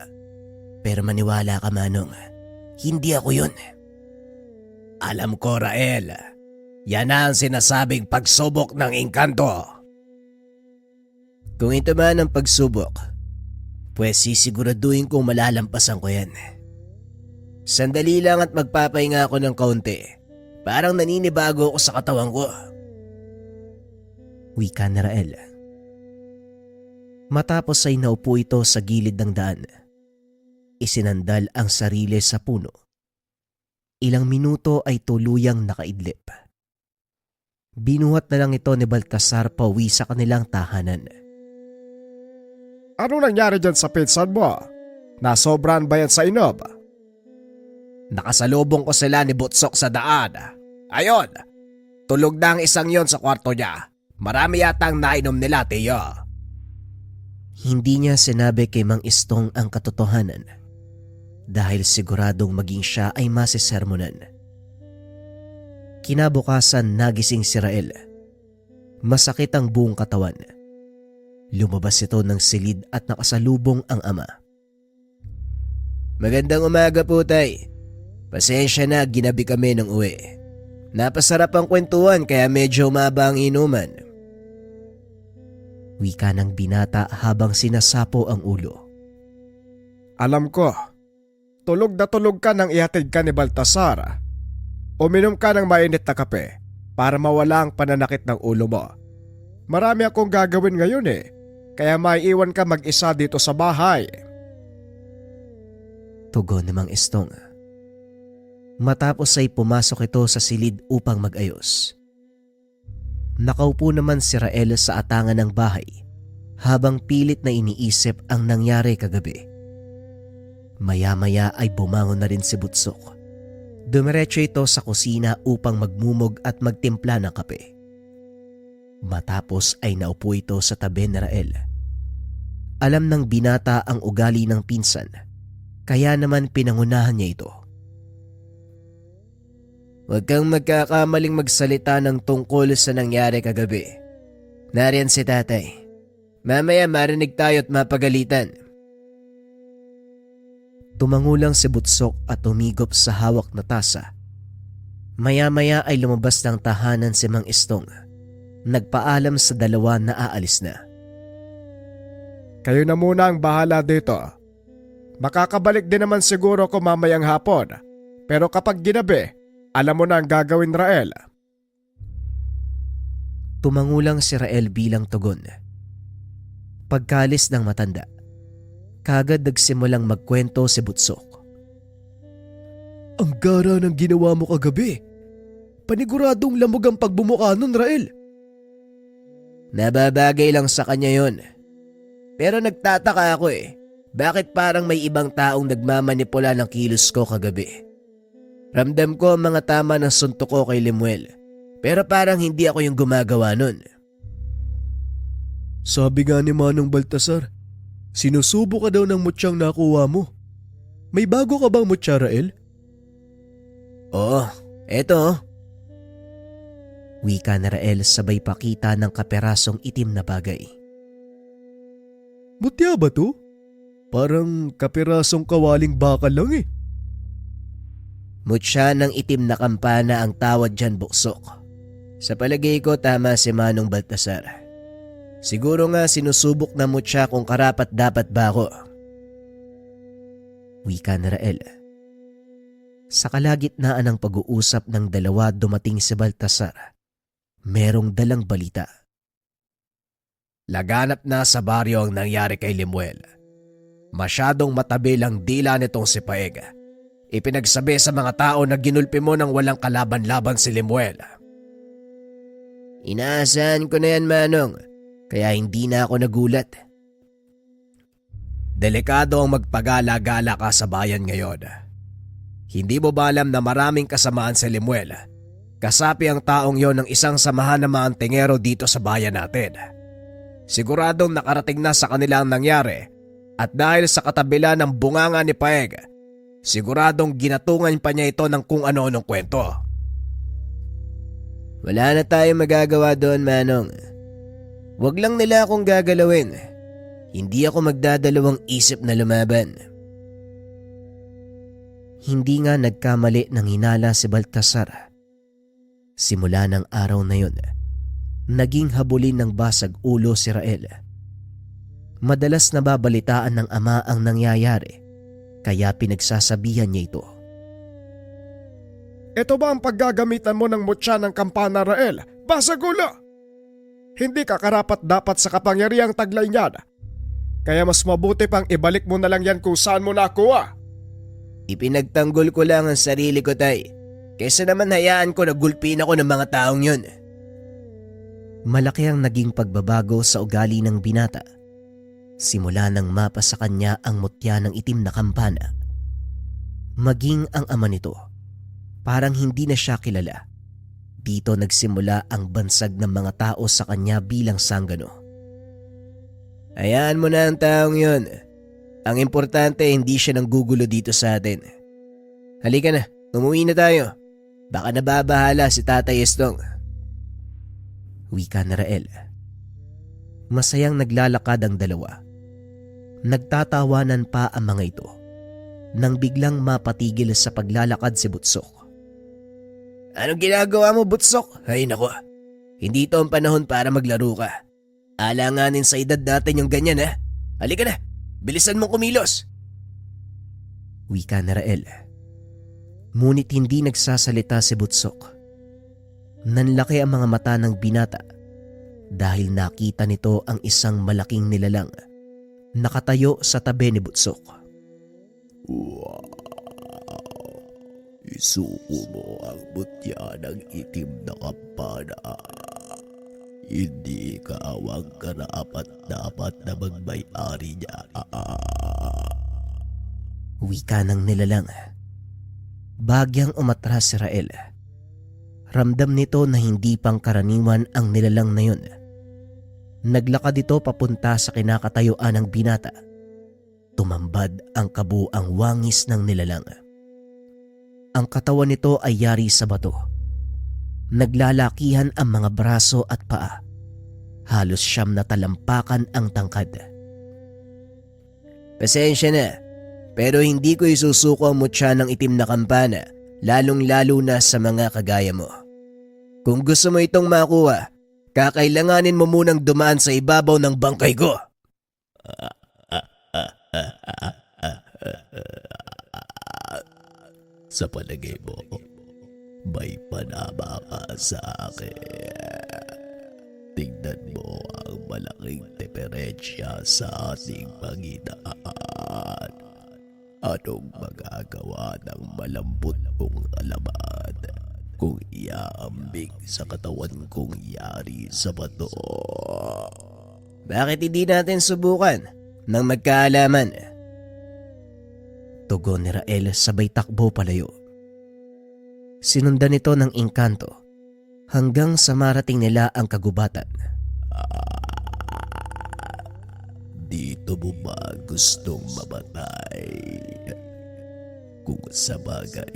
Pero maniwala ka, Manong. Hindi ako yun. Alam ko, Rael. Yan na ang sinasabing pagsubok ng engkanto. Kung ito man ang pagsubok, pues sisiguraduhin kong malalampasan ko yan. Sandali lang at magpapahinga ako ng kaunti. Parang naninibago ako sa katawan ko. Wika ni Rael. Matapos ay naupo ito sa gilid ng daan. Isinandal ang sarili sa puno. Ilang minuto ay tuluyang nakaidlip. Binuhat na lang ito ni Baltasar pauwi sa kanilang tahanan. Ano nangyari dyan sa pinsan mo? Nasobran ba yan sa inob? Nakasalubong ko sila ni Butsok sa daan. Ayon, tulog na ang isang yon sa kwarto niya. Marami yatang nainom nila, Tiyo. Hindi niya sinabi kay Mang Istong ang katotohanan dahil siguradong maging siya ay masisermonan. Kinabukasan nagising si Rael. Masakit ang buong katawan. Lumabas ito ng silid at nakasalubong ang ama. Magandang umaga po, Tay. Pasensya na, ginabi kami ng uwi. Napasarap ang kwentuhan kaya medyo umaba ang inuman. Wika ng binata habang sinasapo ang ulo. Alam ko, tulog na tulog ka nang ihatid ka ni Baltasar. Uminom ka ng mainit na kape para mawala ang pananakit ng ulo mo. Marami akong gagawin ngayon kaya maiiwan ka mag-isa dito sa bahay. Tugon ni Mang Istong. Matapos ay pumasok ito sa silid upang mag-ayos. Nakaupo naman si Rael sa atangan ng bahay habang pilit na iniisip ang nangyari kagabi. Maya-maya ay bumangon na rin si Butsok. Dumiretso ito sa kusina upang magmumog at magtimpla ng kape. Matapos ay naupo ito sa tabi ni Rael. Alam ng binata ang ugali ng pinsan, kaya naman pinangunahan niya ito. Huwag kang magkakamaling magsalita ng tungkol sa nangyari kagabi. Nariyan si tatay. Mamaya marinig tayo at mapagalitan. Tumangulang si Butsok at tumigop sa hawak na tasa. Maya-maya ay lumabas ng tahanan si Mang Istong. Nagpaalam sa dalawa na aalis na. Kayo na muna ang bahala dito. Makakabalik din naman siguro ko mamayang hapon. Pero kapag ginabi, alam mo na ang gagawin, Rael. Tumangulang si Rael bilang tugon. Pagkalis ng matanda, kagad nagsimulang magkwento si Butsok. Ang gara ng ginawa mo kagabi. Paniguradong lamog ang pagbumuka nun, Rael. Nababagay lang sa kanya yon. Pero nagtataka ako Bakit parang may ibang taong nagmamanipula ng kilos ko kagabi? Ramdam ko ang mga tama ng suntok ko kay Lemuel. Pero parang hindi ako yung gumagawa nun. Sabi nga ni Manong Baltasar, Sinusubo ka daw ng mutyang nakuha mo. May bago ka bang mutya, Rael? Oo, eto oh. Wika na Rael sabay pakita ng kaperasong itim na bagay. Mutya ba to? Parang kapirasong kawaling bakal lang eh. Mutya ng itim na kampana ang tawad dyan, Buksok. Sa palagay ko tama si Manong Baltasar. Siguro nga sinusubok na mutya kung karapat dapat ba ako. Wika na Rael. Sa kalagitnaan ng pag-uusap ng dalawa dumating si Baltasar. Merong dalang balita. Laganap na sa baryo ang nangyari kay Limuel. Masyadong matabil ang dila nitong si Paeg. Ipinagsabi sa mga tao na ginulpi mo ng walang kalaban-laban si Limuel. Inaasahan ko na yan, Manong. Kaya hindi na ako nagulat. Delikado ang magpagala-gala ka sa bayan ngayon. Hindi mo ba alam na maraming kasamaan si Limuel? Kasapi ang taong yon ng isang samahan ng mga antingero dito sa bayan natin. Siguradong nakarating na sa kanila ang nangyari at dahil sa katabila ng bunganga ni Paeg, siguradong ginatungan pa niya ito ng kung ano-anong kwento. Wala na tayong magagawa doon, Manong. Huwag lang nila akong gagalawin. Hindi ako magdadalawang isip na lumaban. Hindi nga nagkamali ng hinala si Baltasar. Simula ng araw na yun, naging habulin ng basag ulo si Rael. Madalas nababalitaan ng ama ang nangyayari, kaya pinagsasabihan niya ito. Ito ba ang paggagamitan mo ng mutya ng kampana, Rael? Basag ulo! Hindi ka karapat dapat sa kapangyarihang taglay niyan. Kaya mas mabuti pang ibalik mo na lang yan kung saan mo nakuha. Ipinagtanggol ko lang ang sarili ko, Tay. Kaysa naman hayaan ko na gulpin ako ng mga taong yun. Malaki ang naging pagbabago sa ugali ng binata. Simula nang mapa sa kanya ang mutya ng itim na kampana. Maging ang ama nito, parang hindi na siya kilala. Dito nagsimula ang bansag ng mga tao sa kanya bilang sanggano. Hayaan mo na ang taong yun. Ang importante hindi siya nanggugulo dito sa atin. Halika na, umuwi na tayo. Baka nababahala si Tatay Estong. Wika na Rael. Masayang naglalakad ang dalawa. Nagtatawanan pa ang mga ito nang biglang mapatigil sa paglalakad si Butsok. Anong ginagawa mo, Butsok? Ay nako, hindi ito ang panahon para maglaro ka. Alanganin sa edad natin yung ganyan ha. Halika na, bilisan mong kumilos. Wika na Rael. Ngunit hindi nagsasalita si Butsok. Nanlaki ang mga mata ng binata dahil nakita nito ang isang malaking nilalang nakatayo sa tabi ni Butsok. Wow! Isuko mo ang mutya ng itim na kampana. Hindi ka awang karapat-dapat na magmay-ari niya. Wika ng nilalang. Bagyang umatras si Rael. Ramdam nito na hindi pangkaraniwan ang nilalang na yun. Naglakad ito papunta sa kinakatayuan ng binata. Tumambad ang kabuang wangis ng nilalang. Ang katawan nito ay yari sa bato. Naglalakihan ang mga braso at paa. Halos siyam na talampakan ang tangkad. Pasensya na, pero hindi ko isusuko ang mutya ng itim na kampana, lalong-lalo na sa mga kagaya mo. Kung gusto mo itong makuha, kakailanganin mo munang dumaan sa ibabaw ng bangkay ko. Sa palagay mo, may panama ka sa akin. Tingnan mo ang malaking diferensya sa ating Panginoon. Anong magagawa ng malambot kong alaman kung iaambing sa katawan kong yari sa bato? Bakit hindi natin subukan ng magkaalaman? Tugon ni Rael sabay takbo palayo. Sinundan nito ng engkanto hanggang sa marating nila ang kagubatan. Dito mo ba gustong mamatay? Kung sa bagay,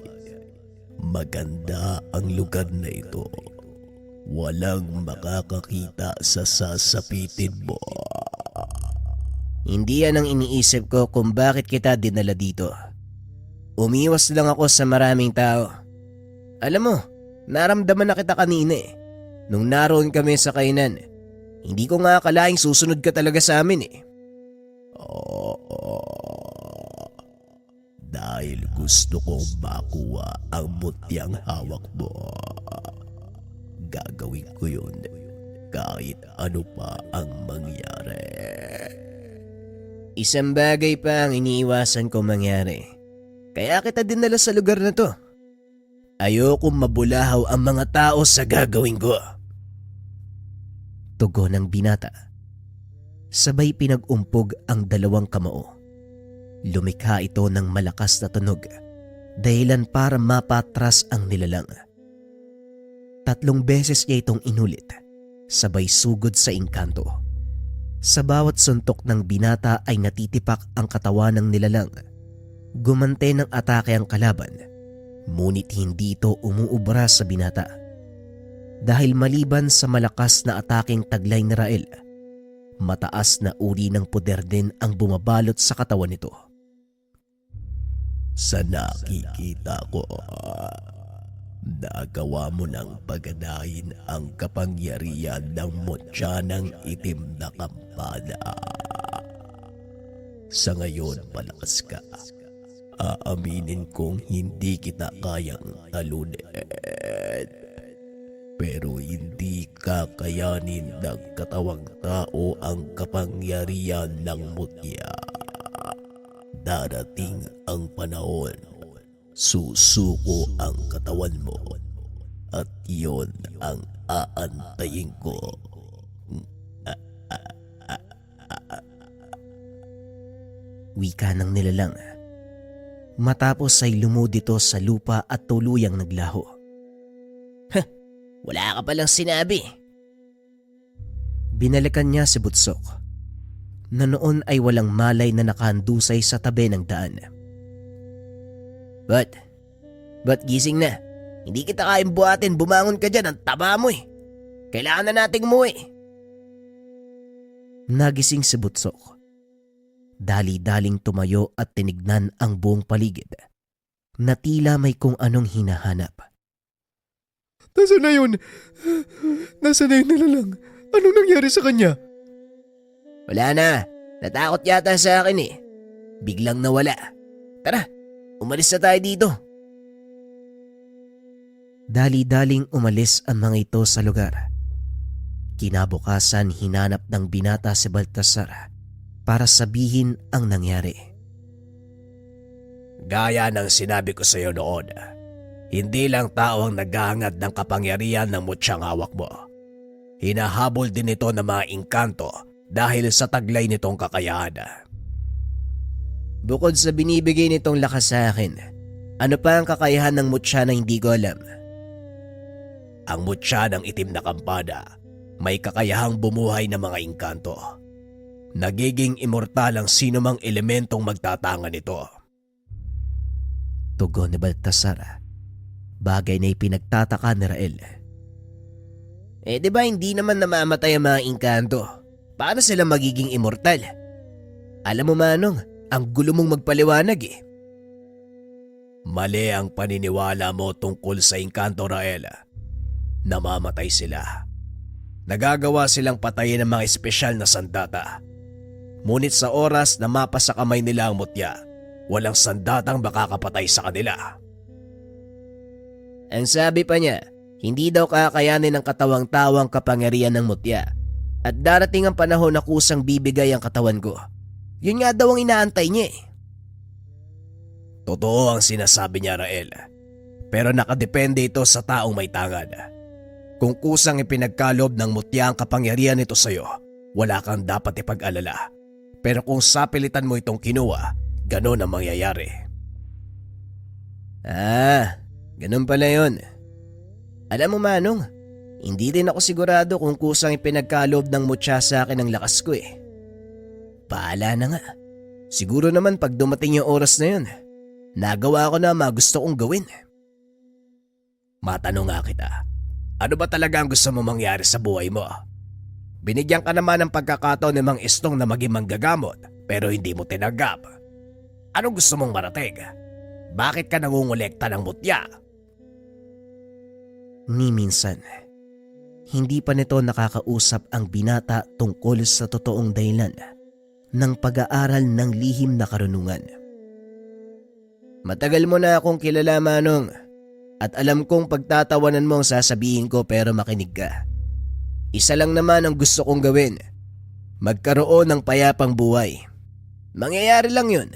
maganda ang lugar na ito. Walang makakakita sa sasapitin mo. Hindi yan ang iniisip ko kung bakit kita dinala dito. Umiwas lang ako sa maraming tao. Alam mo, naramdaman na kita kanina eh. Nung naroon kami sa kainan, hindi ko nga akalaing susunod ka talaga sa amin eh. Oo. Dahil gusto kong makuha ang mutyang hawak mo. Gagawin ko yun kahit ano pa ang mangyari. Isang bagay pa ang iniiwasan ko mangyari. Kaya kita dinala sa lugar na to. Ayokong mabulahaw ang mga tao sa gagawin ko. Tugon ng binata. Sabay pinag-umpog ang dalawang kamao. Lumikha ito ng malakas na tunog, dahilan para mapatras ang nilalang. 3 beses niya itong inulit, sabay sugod sa engkanto. Sa bawat suntok ng binata ay natitipak ang katawan ng nilalang. Gumante ng atake ang kalaban, ngunit hindi ito umuubra sa binata. Dahil maliban sa malakas na ataking taglay ni Rael, mataas na uri ng poder din ang bumabalot sa katawan nito. Sa nakikita ko, nagawa mo ng paganahin ang kapangyarihan ng mutya ng itim na kampana. Sa ngayon, malakas ka. Aaminin kong hindi kita kayang talunin. Pero hindi kakayanin ng katawang tao ang kapangyarihan ng mutya. Darating ang panahon, susuko ang katawan mo at iyon ang aantayin ko. Wika ng nilalang. Matapos ay lumudito sa lupa at tuluyang naglaho. Wala ka palang sinabi. Binalikan niya si Butsok, na noon ay walang malay na nakahandusay sa tabi ng daan. But gising na. Hindi kita kayang buhatin, bumangon ka dyan, ang taba mo eh. Kailangan na nating umuwi. Nagising si Butsok. Dali-daling tumayo at tinignan ang buong paligid, na tila may kung anong hinahanap. Nasaan na yun? Nasaan na yun nilalang? Anong nangyari sa kanya? Wala na. Natakot yata sa akin eh. Biglang nawala. Tara, umalis na tayo dito. Dali-daling umalis ang mga ito sa lugar. Kinabukasan hinanap ng binata si Baltasar para sabihin ang nangyari. Gaya ng sinabi ko sa iyo noon, hindi lang tao ang naghahangad ng kapangyarihan ng mutyang hawak mo. Hinahabol din ito ng mga engkanto dahil sa taglay nitong kakayahan. Bukod sa binibigay nitong lakas sa akin, ano pa ang kakayahan ng mutya na hindi ko alam? Ang mutya ng itim na kampana may kakayahang bumuhay ng mga engkanto. Nagiging immortal ang sino mang elementong magtatanga nito. Tugon ni Baltasar, bagay na ipinagtataka ni Rael. Di ba hindi naman namamatay ang mga engkanto? Paano sila magiging immortal? Alam mo Manong, ang gulo mong magpaliwanag eh. Mali ang paniniwala mo tungkol sa engkanto, Rael. Namamatay sila. Nagagawa silang patayin ng mga espesyal na sandata. Ngunit sa oras na mapa sa kamay nila ang mutya, walang sandatang makakapatay sa kanila. Ang sabi pa niya, hindi daw kakayanin ng katawang tao ang kapangyarihan ng mutya at darating ang panahon na kusang bibigay ang katawan ko. Yun nga daw ang inaantay niya eh. Totoo ang sinasabi niya, Rael. Pero nakadepende ito sa taong may tangad. Kung kusang ipinagkalob ng mutya ang kapangyarihan nito sa iyo, wala kang dapat ipag-alala. Pero kung sapilitan mo itong kinuha, ganon ang mangyayari. Ganun pala yun. Alam mo Manong, hindi din ako sigurado kung kusang ipinagkalob ng mutya sa akin ang lakas ko eh. Paala na nga. Siguro naman pag dumating yung oras na yun, nagawa ko na mga gusto kong gawin. Matanong nga kita, ano ba talaga ang gusto mo mangyari sa buhay mo? Binigyan ka naman ng pagkakataon ni Mang Istong na maging manggagamot pero hindi mo tinanggap. Anong gusto mong marating? Bakit ka nangungulekta ng mutya? Ni minsan, hindi pa nito nakakausap ang binata tungkol sa totoong dahilan ng pag-aaral ng lihim na karunungan. Matagal mo na akong kilala, Manong. At alam kong pagtatawanan mo ang sasabihin ko pero makinig ka. Isa lang naman ang gusto kong gawin. Magkaroon ng payapang buhay. Mangyayari lang yun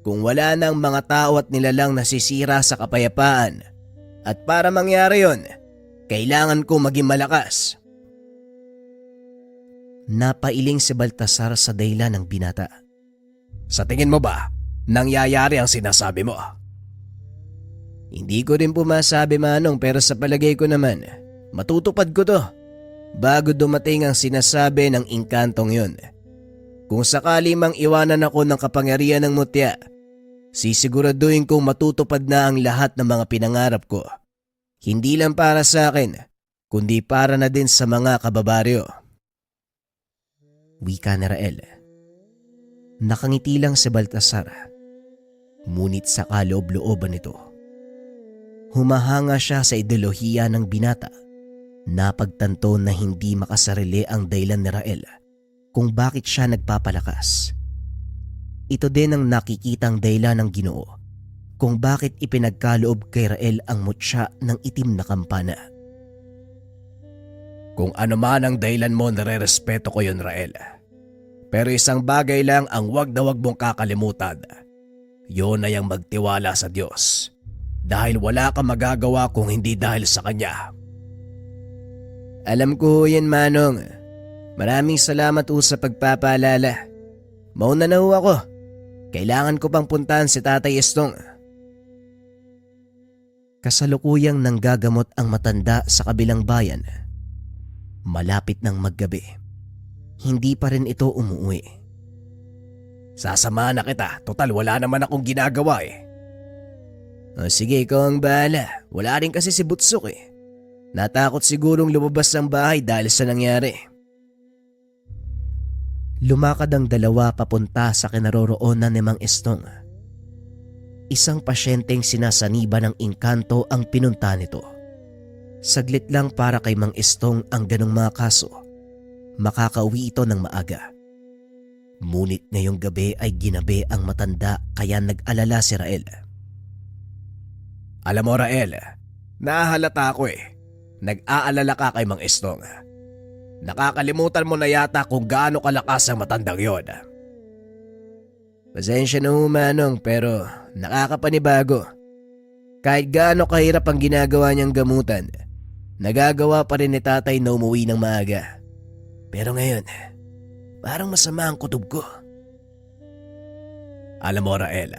kung wala nang mga tao at nilalang nasisira sa kapayapaan. At para mangyari yun, kailangan ko maging malakas. Napailing si Baltasar sa dahilan ng binata. Sa tingin mo ba, nangyayari ang sinasabi mo? Hindi ko rin pumasabi, Manong, pero sa palagay ko naman, matutupad ko to bago dumating ang sinasabi ng inkantong yun. Kung sakali mang iwanan ako ng kapangyarihan ng mutya, sisiguraduhin kong matutupad na ang lahat ng mga pinangarap ko. Hindi lang para sa akin, kundi para na din sa mga kababaryo. Wika ni Rael. Nakangiti lang si Baltasar. Ngunit sa kaloob-looban nito, humahanga siya sa ideolohiya ng binata. Napagtanto na hindi makasarili ang dahilan ni Rael kung bakit siya nagpapalakas. Ito din ang nakikitang dahilan ng Ginoo kung bakit ipinagkaloob kay Rael ang mutya ng itim na kampana. Kung ano man ang dahilan mo, nare-respeto ko yun, Rael. Pero isang bagay lang ang wag na wag mong kakalimutan. Yun ay ang magtiwala sa Diyos. Dahil wala kang magagawa kung hindi dahil sa Kanya. Alam ko yan, Manong. Maraming salamat po sa pagpapaalala. Mauna na ho ako. Kailangan ko pang puntahan si Tatay Estong. Kasalukuyang nanggagamot ang matanda sa kabilang bayan. Malapit ng maggabi. Hindi pa rin ito umuwi. Sasamahan na kita. Total, wala naman akong ginagawa eh. O sige, ikaw ang bahala. Wala rin kasi si Butsok eh. Natakot sigurong lumabas ng bahay dahil sa nangyari. Lumakad ang dalawa papunta sa kinaroroonan ni Mang Estong. Isang pasyenteng sinasaniba ng engkanto ang pinunta nito. Saglit lang para kay Mang Estong ang ganong mga kaso. Makakauwi ito ng maaga. Ngunit ngayong gabi ay ginabi ang matanda kaya nag-alala si Rael. Alam mo, Rael, nahahalata ako eh. Nag-aalala ka kay Mang Estong. Nakakalimutan mo na yata kung gaano kalakas ang matandang yon. Pasensya na ho, Manong, pero nakakapanibago. Kahit gaano kahirap ang ginagawa niyang gamutan, nagagawa pa rin ni Tatay na umuwi ng maaga. Pero ngayon, parang masama ang kutob ko. Alam mo, Rael,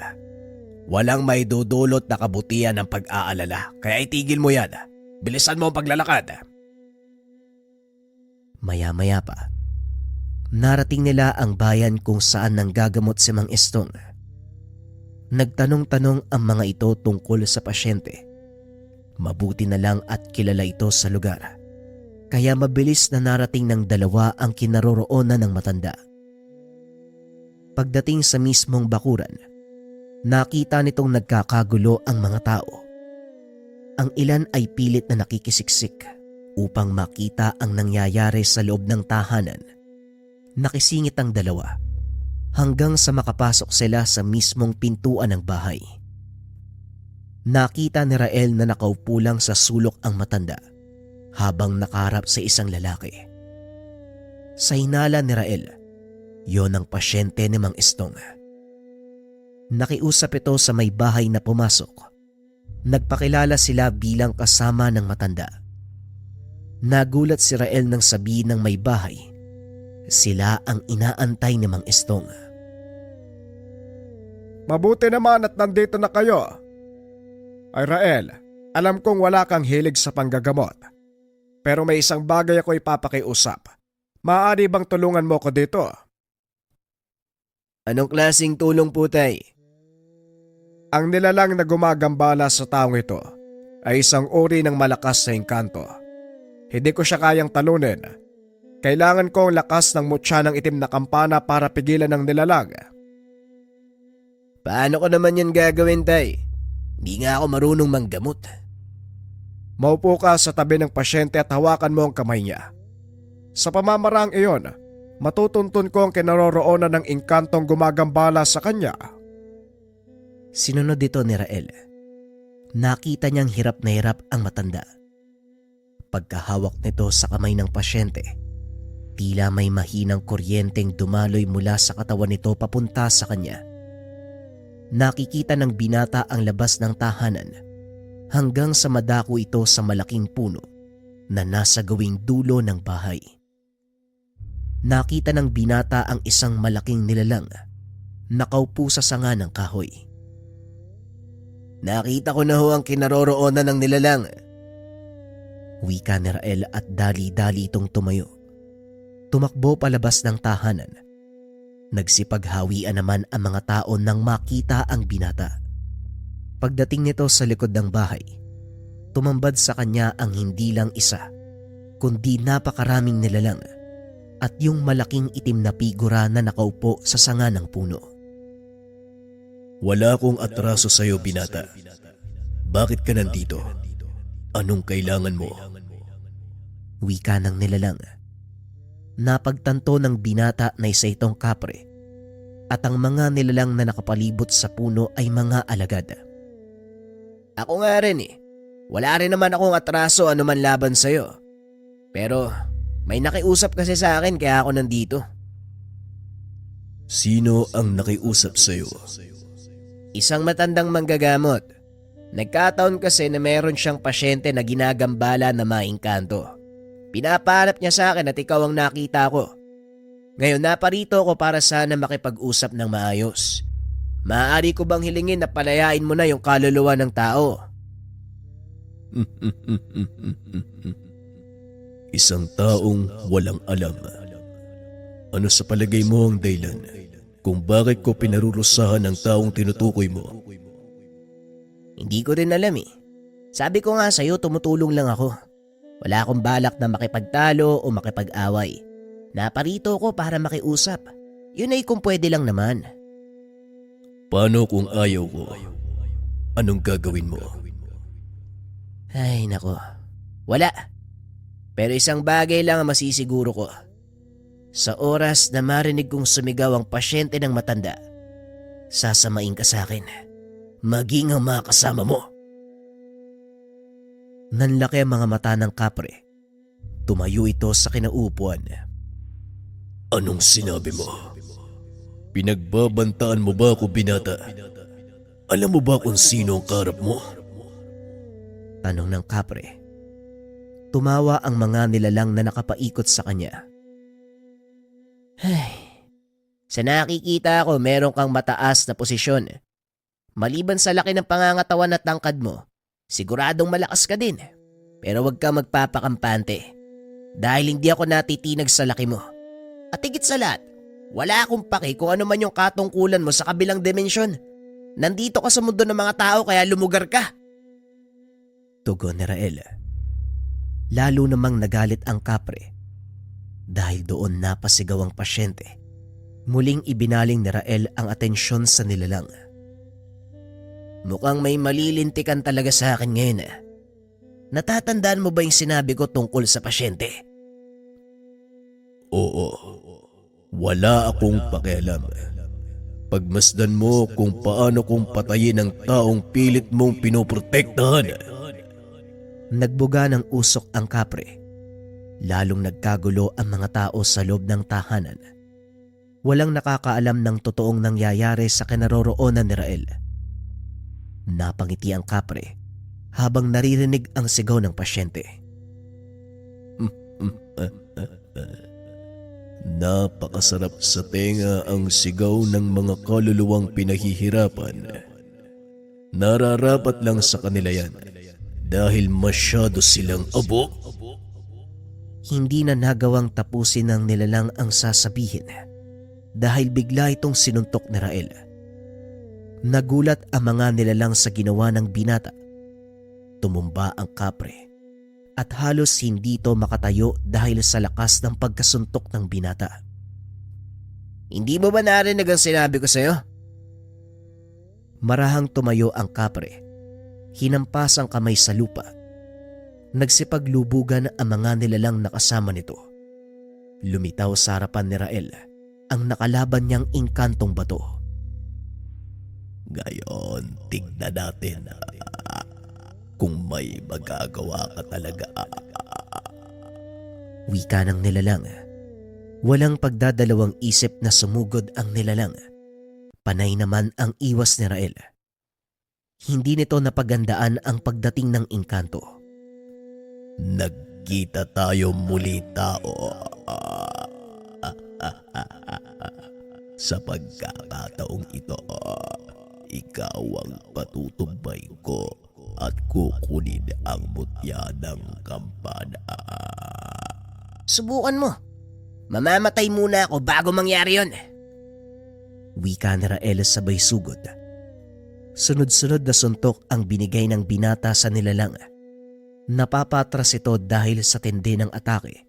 walang may dudulot na kabutihan ng pag-aalala, kaya itigil mo yan. Bilisan mo ang paglalakad. Maya-maya pa, narating nila ang bayan kung saan nanggagamot si Mang Estong. Nagtanong-tanong ang mga ito tungkol sa pasyente. Mabuti na lang at kilala ito sa lugar. Kaya mabilis na narating ng dalawa ang kinaroroonan ng matanda. Pagdating sa mismong bakuran, nakita nitong nagkakagulo ang mga tao. Ang ilan ay pilit na nakikisiksik upang makita ang nangyayari sa loob ng tahanan. Nakisingit ang dalawa hanggang sa makapasok sila sa mismong pintuan ng bahay. Nakita ni Rael na nakaupo lang sa sulok ang matanda habang nakaharap sa isang lalaki. Sa hinala ni Rael, yon ang pasyente ni Mang Estong. Nakiusap ito sa may bahay na pumasok. Nagpakilala sila bilang kasama ng matanda. Nagulat si Rael nang sabihin ng may bahay, sila ang inaantay ni Mang Estong. Mabuti naman at nandito na kayo. Ay Rael, alam kong wala kang hilig sa panggagamot. Pero may isang bagay ako ipapakiusap. Maaari bang tulungan mo ko dito? Anong klaseng tulong po, Tay? Ang nilalang na gumagambala sa taong ito ay isang uri ng malakas na engkanto. Hindi ko siya kayang talunin. Kailangan ko ang lakas ng mutya ng itim na kampana para pigilan ng nilalang. Paano ko naman yan gagawin, Tay? Hindi nga ako marunong manggamot. Maupo ka sa tabi ng pasyente at hawakan mo ang kamay niya. Sa pamamaraang iyon, matutuntun ko ang kinaroroonan ng engkantong gumagambala sa kanya. Sinunod ito ni Rael. Nakita niyang hirap na hirap ang matanda. Pagkahawak nito sa kamay ng pasyente, tila may mahinang kuryenteng dumaloy mula sa katawan nito papunta sa kanya. Nakikita ng binata ang labas ng tahanan hanggang sa madako ito sa malaking puno na nasa gawing dulo ng bahay. Nakita ng binata ang isang malaking nilalang nakaupo sa sanga ng kahoy. Nakita ko na ho ang kinaroroonan ng nilalang. Wika ni Rael at dali-dali itong tumayo. Tumakbo palabas ng tahanan. Nagsipaghawian naman ang mga tao nang makita ang binata. Pagdating nito sa likod ng bahay, tumambad sa kanya ang hindi lang isa, kundi napakaraming nilalang at yung malaking itim na figura na nakaupo sa sanga ng puno. Wala akong atraso sa'yo, binata. Bakit ka nandito? Anong kailangan mo? Wika ng nilalang. Napagtanto ng binata na isa itong kapre at ang mga nilalang na nakapalibot sa puno ay mga alagad. Ako nga rin eh. Wala rin naman akong atraso anuman laban sa'yo. Pero may nakiusap kasi sa akin kaya ako nandito. Sino ang nakiusap sa'yo? Isang matandang manggagamot. Nagkataon kasi na meron siyang pasyente na ginagambala na maingkanto. Pinapahanap niya sa akin at ikaw ang nakita ko. Ngayon naparito ako para sana makipag-usap ng maayos. Maaari ko bang hilingin na palayain mo na yung kaluluwa ng tao? Isang taong walang alam. Ano sa palagay mo ang dahilan kung bakit ko pinarurusahan ang taong tinutukoy mo? Hindi ko rin alam eh. Sabi ko nga sa'yo tumutulong lang ako. Wala akong balak na makipagtalo o makipag-away. Naparito ko para makiusap. Yun ay kung pwede lang naman. Paano kung ayaw ko? Anong gagawin mo? Ay nako, wala. Pero isang bagay lang ang masisiguro ko. Sa oras na marinig kong sumigaw ang pasyente ng matanda, sasamain ka sa akin. Maging ang mga kasama mo. Nanlaki ang mga mata ng kapre. Tumayo ito sa kinaupuan. Anong sinabi mo? Pinagbabantaan mo ba ako, binata? Alam mo ba kung sino ang karap mo? Tanong ng kapre. Tumawa ang mga nilalang na nakapaikot sa kanya. Ay, sa nakikita ko meron kang mataas na posisyon. Maliban sa laki ng pangangatawan at tangkad mo, siguradong malakas ka din. Pero huwag kang magpapakampante. Dahil hindi ako natitinag sa laki mo. At higit sa lahat, wala akong paki kung ano man yung katungkulan mo sa kabilang dimensyon. Nandito ka sa mundo ng mga tao kaya lumugar ka. Tugon ni Rael. Lalo namang nagalit ang kapre. Dahil doon napasigaw ang pasyente. Muling ibinaling ni Rael ang atensyon sa nilalang. Mukhang may malilintikan talaga sa akin ngayon ah. Natatandaan mo ba yung sinabi ko tungkol sa pasyente? Oo. Wala akong pakialam. Pagmasdan mo kung paano kong patayin ang taong pilit mong pinoprotektahan. Nagbuga ng usok ang kapre. Lalong nagkagulo ang mga tao sa loob ng tahanan. Walang nakakaalam ng totoong nangyayari sa kinaroroonan ni Rael. Napangiti ang kapre habang naririnig ang sigaw ng pasyente. Napakasarap sa tenga ang sigaw ng mga kaluluwang pinahihirapan. Nararapat lang sa kanila yan dahil masyado silang abo. Hindi na nagawang tapusin ng nilalang ang sasabihin. dahil bigla itong sinuntok ni Rael. Nagulat ang mga nilalang sa ginawa ng binata. Tumumba ang kapre at halos hindi ito makatayo dahil sa lakas ng pagkasuntok ng binata. Hindi mo ba narinig ang sinabi ko sa'yo? Marahang tumayo ang kapre. Hinampas ang kamay sa lupa. Nagsipaglubugan ang mga nilalang nakasama nito. Lumitaw sa harapan ni Rael ang nakalaban niyang inkantong bato. Ngayon, tignan natin kung may magagawa ka talaga. Wika ng nilalang. Walang pagdadalawang isip na sumugod ang nilalang. Panay naman ang iwas ni Rael. Hindi nito napagandaan ang pagdating ng engkanto. Nagkita tayo muli, tao. Sa pagkakataong ito, ikaw ang patutumbay ko at kukunin ang mutya ng kampana. Subukan mo. Mamamatay muna ako bago mangyari yon. Wika ni Rael sabay sugod. Sunod-sunod na suntok ang binigay ng binata sa nilalang. Napapatras ito dahil sa tindi ng atake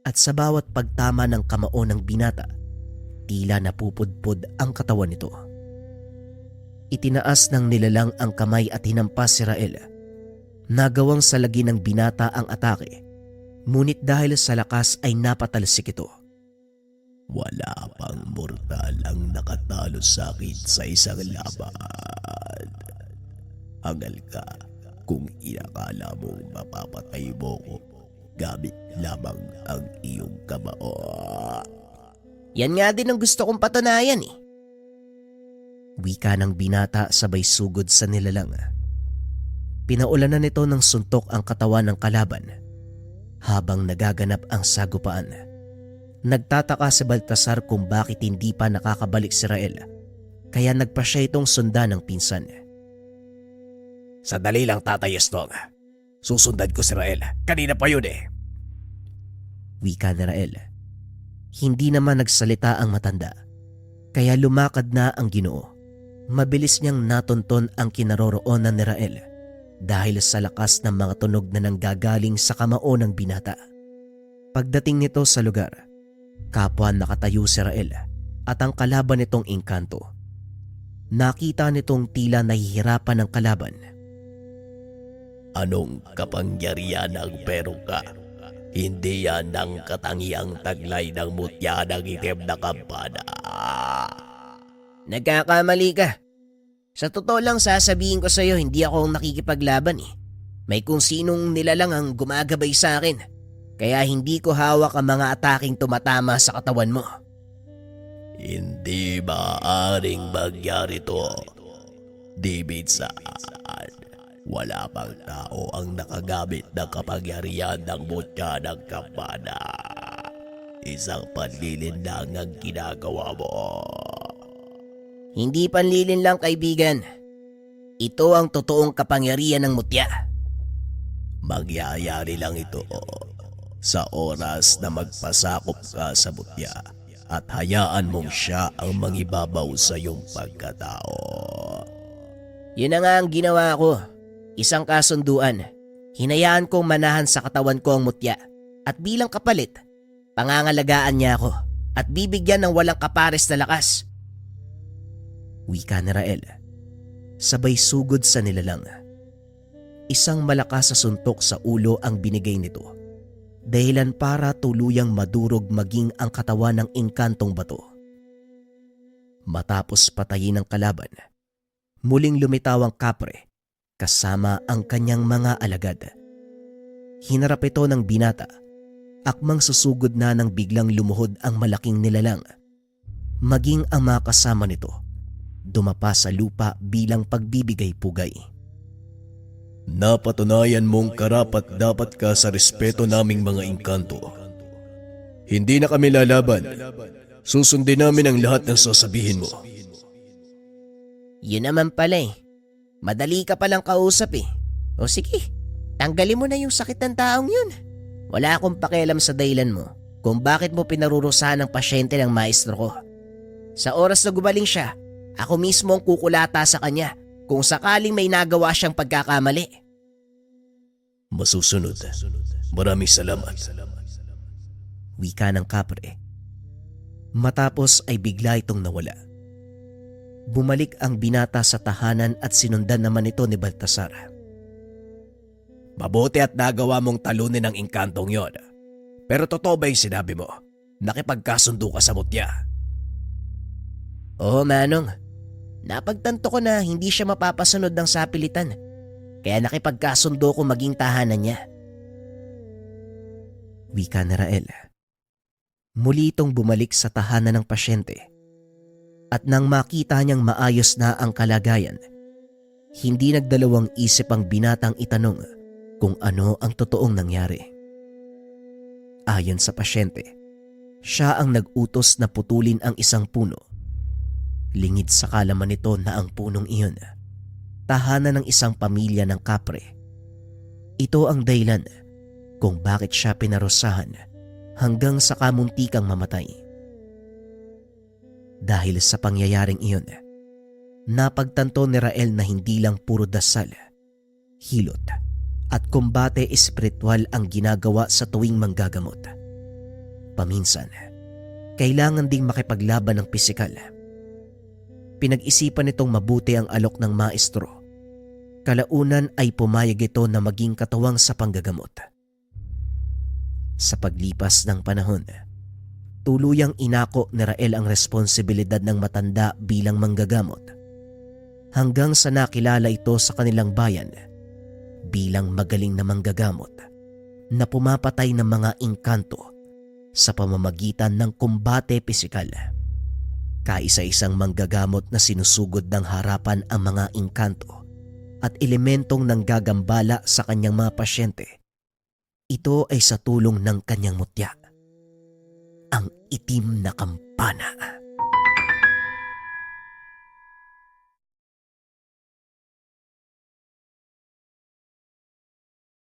at sa bawat pagtama ng kamao ng binata, tila napupudpod ang katawan nito. Itinaas ng nilalang ang kamay at hinampas si Rael. Nagawang salagi ng binata ang atake, ngunit dahil sa lakas ay napatalsik ito. Wala pang mortal ang nakatalo sa akin sa isang laban. Hangal ka kung inakala mong mapapatay mo ko gamit lamang ang iyong kamao. Yan nga din ang gusto kong patunayan eh. Wika ng binata sabay sugod sa nilalang. Pinaulanan nito ng suntok ang katawan ng kalaban habang nagaganap ang sagupaan. Nagtataka si Baltasar kung bakit hindi pa nakakabalik si Rael, kaya nagpa siya itong sundan ng pinsan. Sandali lang, Tatay Estong. Susundan ko si Rael. Kanina pa yun eh. Wika ni Rael. Hindi naman nagsalita ang matanda, kaya lumakad na ang Ginoo. Mabilis niyang natunton ang kinaroroonan ni Rael dahil sa lakas ng mga tunog na nanggagaling sa kamao ng binata. Pagdating nito sa lugar, kapwa nakatayo si Rael at ang kalaban nitong engkanto. Nakita nitong tila nahihirapan ng kalaban. Anong kapangyarihan ang pero ka? Hindi yan ang katangiang taglay ng mutya ng itim na kampana. Nagkakamali ka. Sa totoo lang sasabihin ko sa'yo, hindi ako ang nakikipaglaban eh. May kung sinong nilalang ang gumagabay sa akin. Kaya hindi ko hawak ang mga ataking tumatama sa katawan mo. Hindi maaaring mangyari to. Di minsan, wala pang tao ang nakagamit ng kapangyarihan ng mutya ng kampana. Isang panlilin lang ang ginagawa mo. Hindi panlilin lang, kaibigan. Ito ang totoong kapangyarihan ng mutya. Mangyayari lang ito sa oras na magpasakop ka sa mutya at hayaan mong siya ang mangibabaw sa iyong pagkatao. Yun na nga ang ginawa ko. Isang kasunduan. Hinayaan kong manahan sa katawan ko ang mutya at bilang kapalit, pangangalagaan niya ako at bibigyan ng walang kapares na lakas. Wika ni Rael. Sabay sugod sa nilalang. Isang malakas na suntok sa ulo ang binigay nito, dahilan para tuluyang madurog maging ang katawan ng engkantong bato. Matapos patayin ng kalaban, muling lumitaw ang kapre kasama ang kanyang mga alagad. Hinarap ito ng binata, akmang susugod na nang biglang lumuhod ang malaking nilalang. Maging ang mga kasama nito, dumapa sa lupa bilang pagbibigay pugay. Napatunayan mong karapat dapat ka sa respeto naming mga engkanto. Hindi na kami lalaban. Susundin namin ang lahat ng sasabihin mo. Yun naman pala eh. Madali ka palang kausap eh. O sige, tanggalin mo na yung sakit ng taong yun. Wala akong pakialam sa dahilan mo kung bakit mo pinarurusahan ng pasyente ng maestro ko. Sa oras na gumaling siya, ako mismo ang kukulata sa kanya kung sakaling may nagawa siyang pagkakamali. Masusunod. Maraming salamat. Wika ng kapre. Matapos ay bigla itong nawala. Bumalik ang binata sa tahanan at sinundan naman ito ni Baltasar. Mabuti at nagawa mong talunin ang inkantong yon. Pero totoo ba yung sinabi mo? Nakipagkasundo ka sa mutya? Oo, Manong. Napagtanto ko na hindi siya mapapasunod ng sapilitan. Kaya nakipagkasundo ko maging tahanan niya. Wika ni Rael. Muli itong bumalik sa tahanan ng pasyente. At nang makita niyang maayos na ang kalagayan, hindi nagdalawang isip ang binatang itanong kung ano ang totoong nangyari. Ayon sa pasyente, siya ang nag-utos na putulin ang isang puno. Lingid sa kalaman nito na ang punong iyon, tahanan ng isang pamilya ng kapre. Ito ang dahilan kung bakit siya pinarusahan hanggang sa kamuntikang mamatay. Dahil sa pangyayaring iyon, napagtanto ni Rael na hindi lang puro dasal, hilot at kumbate espiritual ang ginagawa sa tuwing manggagamot. Paminsan, kailangan ding makipaglaban ng pisikal. Pinag-isipan nitong mabuti ang alok ng maestro. Kalaunan ay pumayag ito na maging katuwang sa panggagamot. Sa paglipas ng panahon, tuluyang inako ni Rael ang responsibilidad ng matanda bilang manggagamot hanggang sa nakilala ito sa kanilang bayan bilang magaling na manggagamot na pumapatay ng mga engkanto sa pamamagitan ng kumbate pisikal. Kaisa-isang manggagamot na sinusugod ng harapan ang mga engkanto at elementong nanggagambala sa kanyang mga pasyente. Ito ay sa tulong ng kanyang mutya, ang itim na kampana.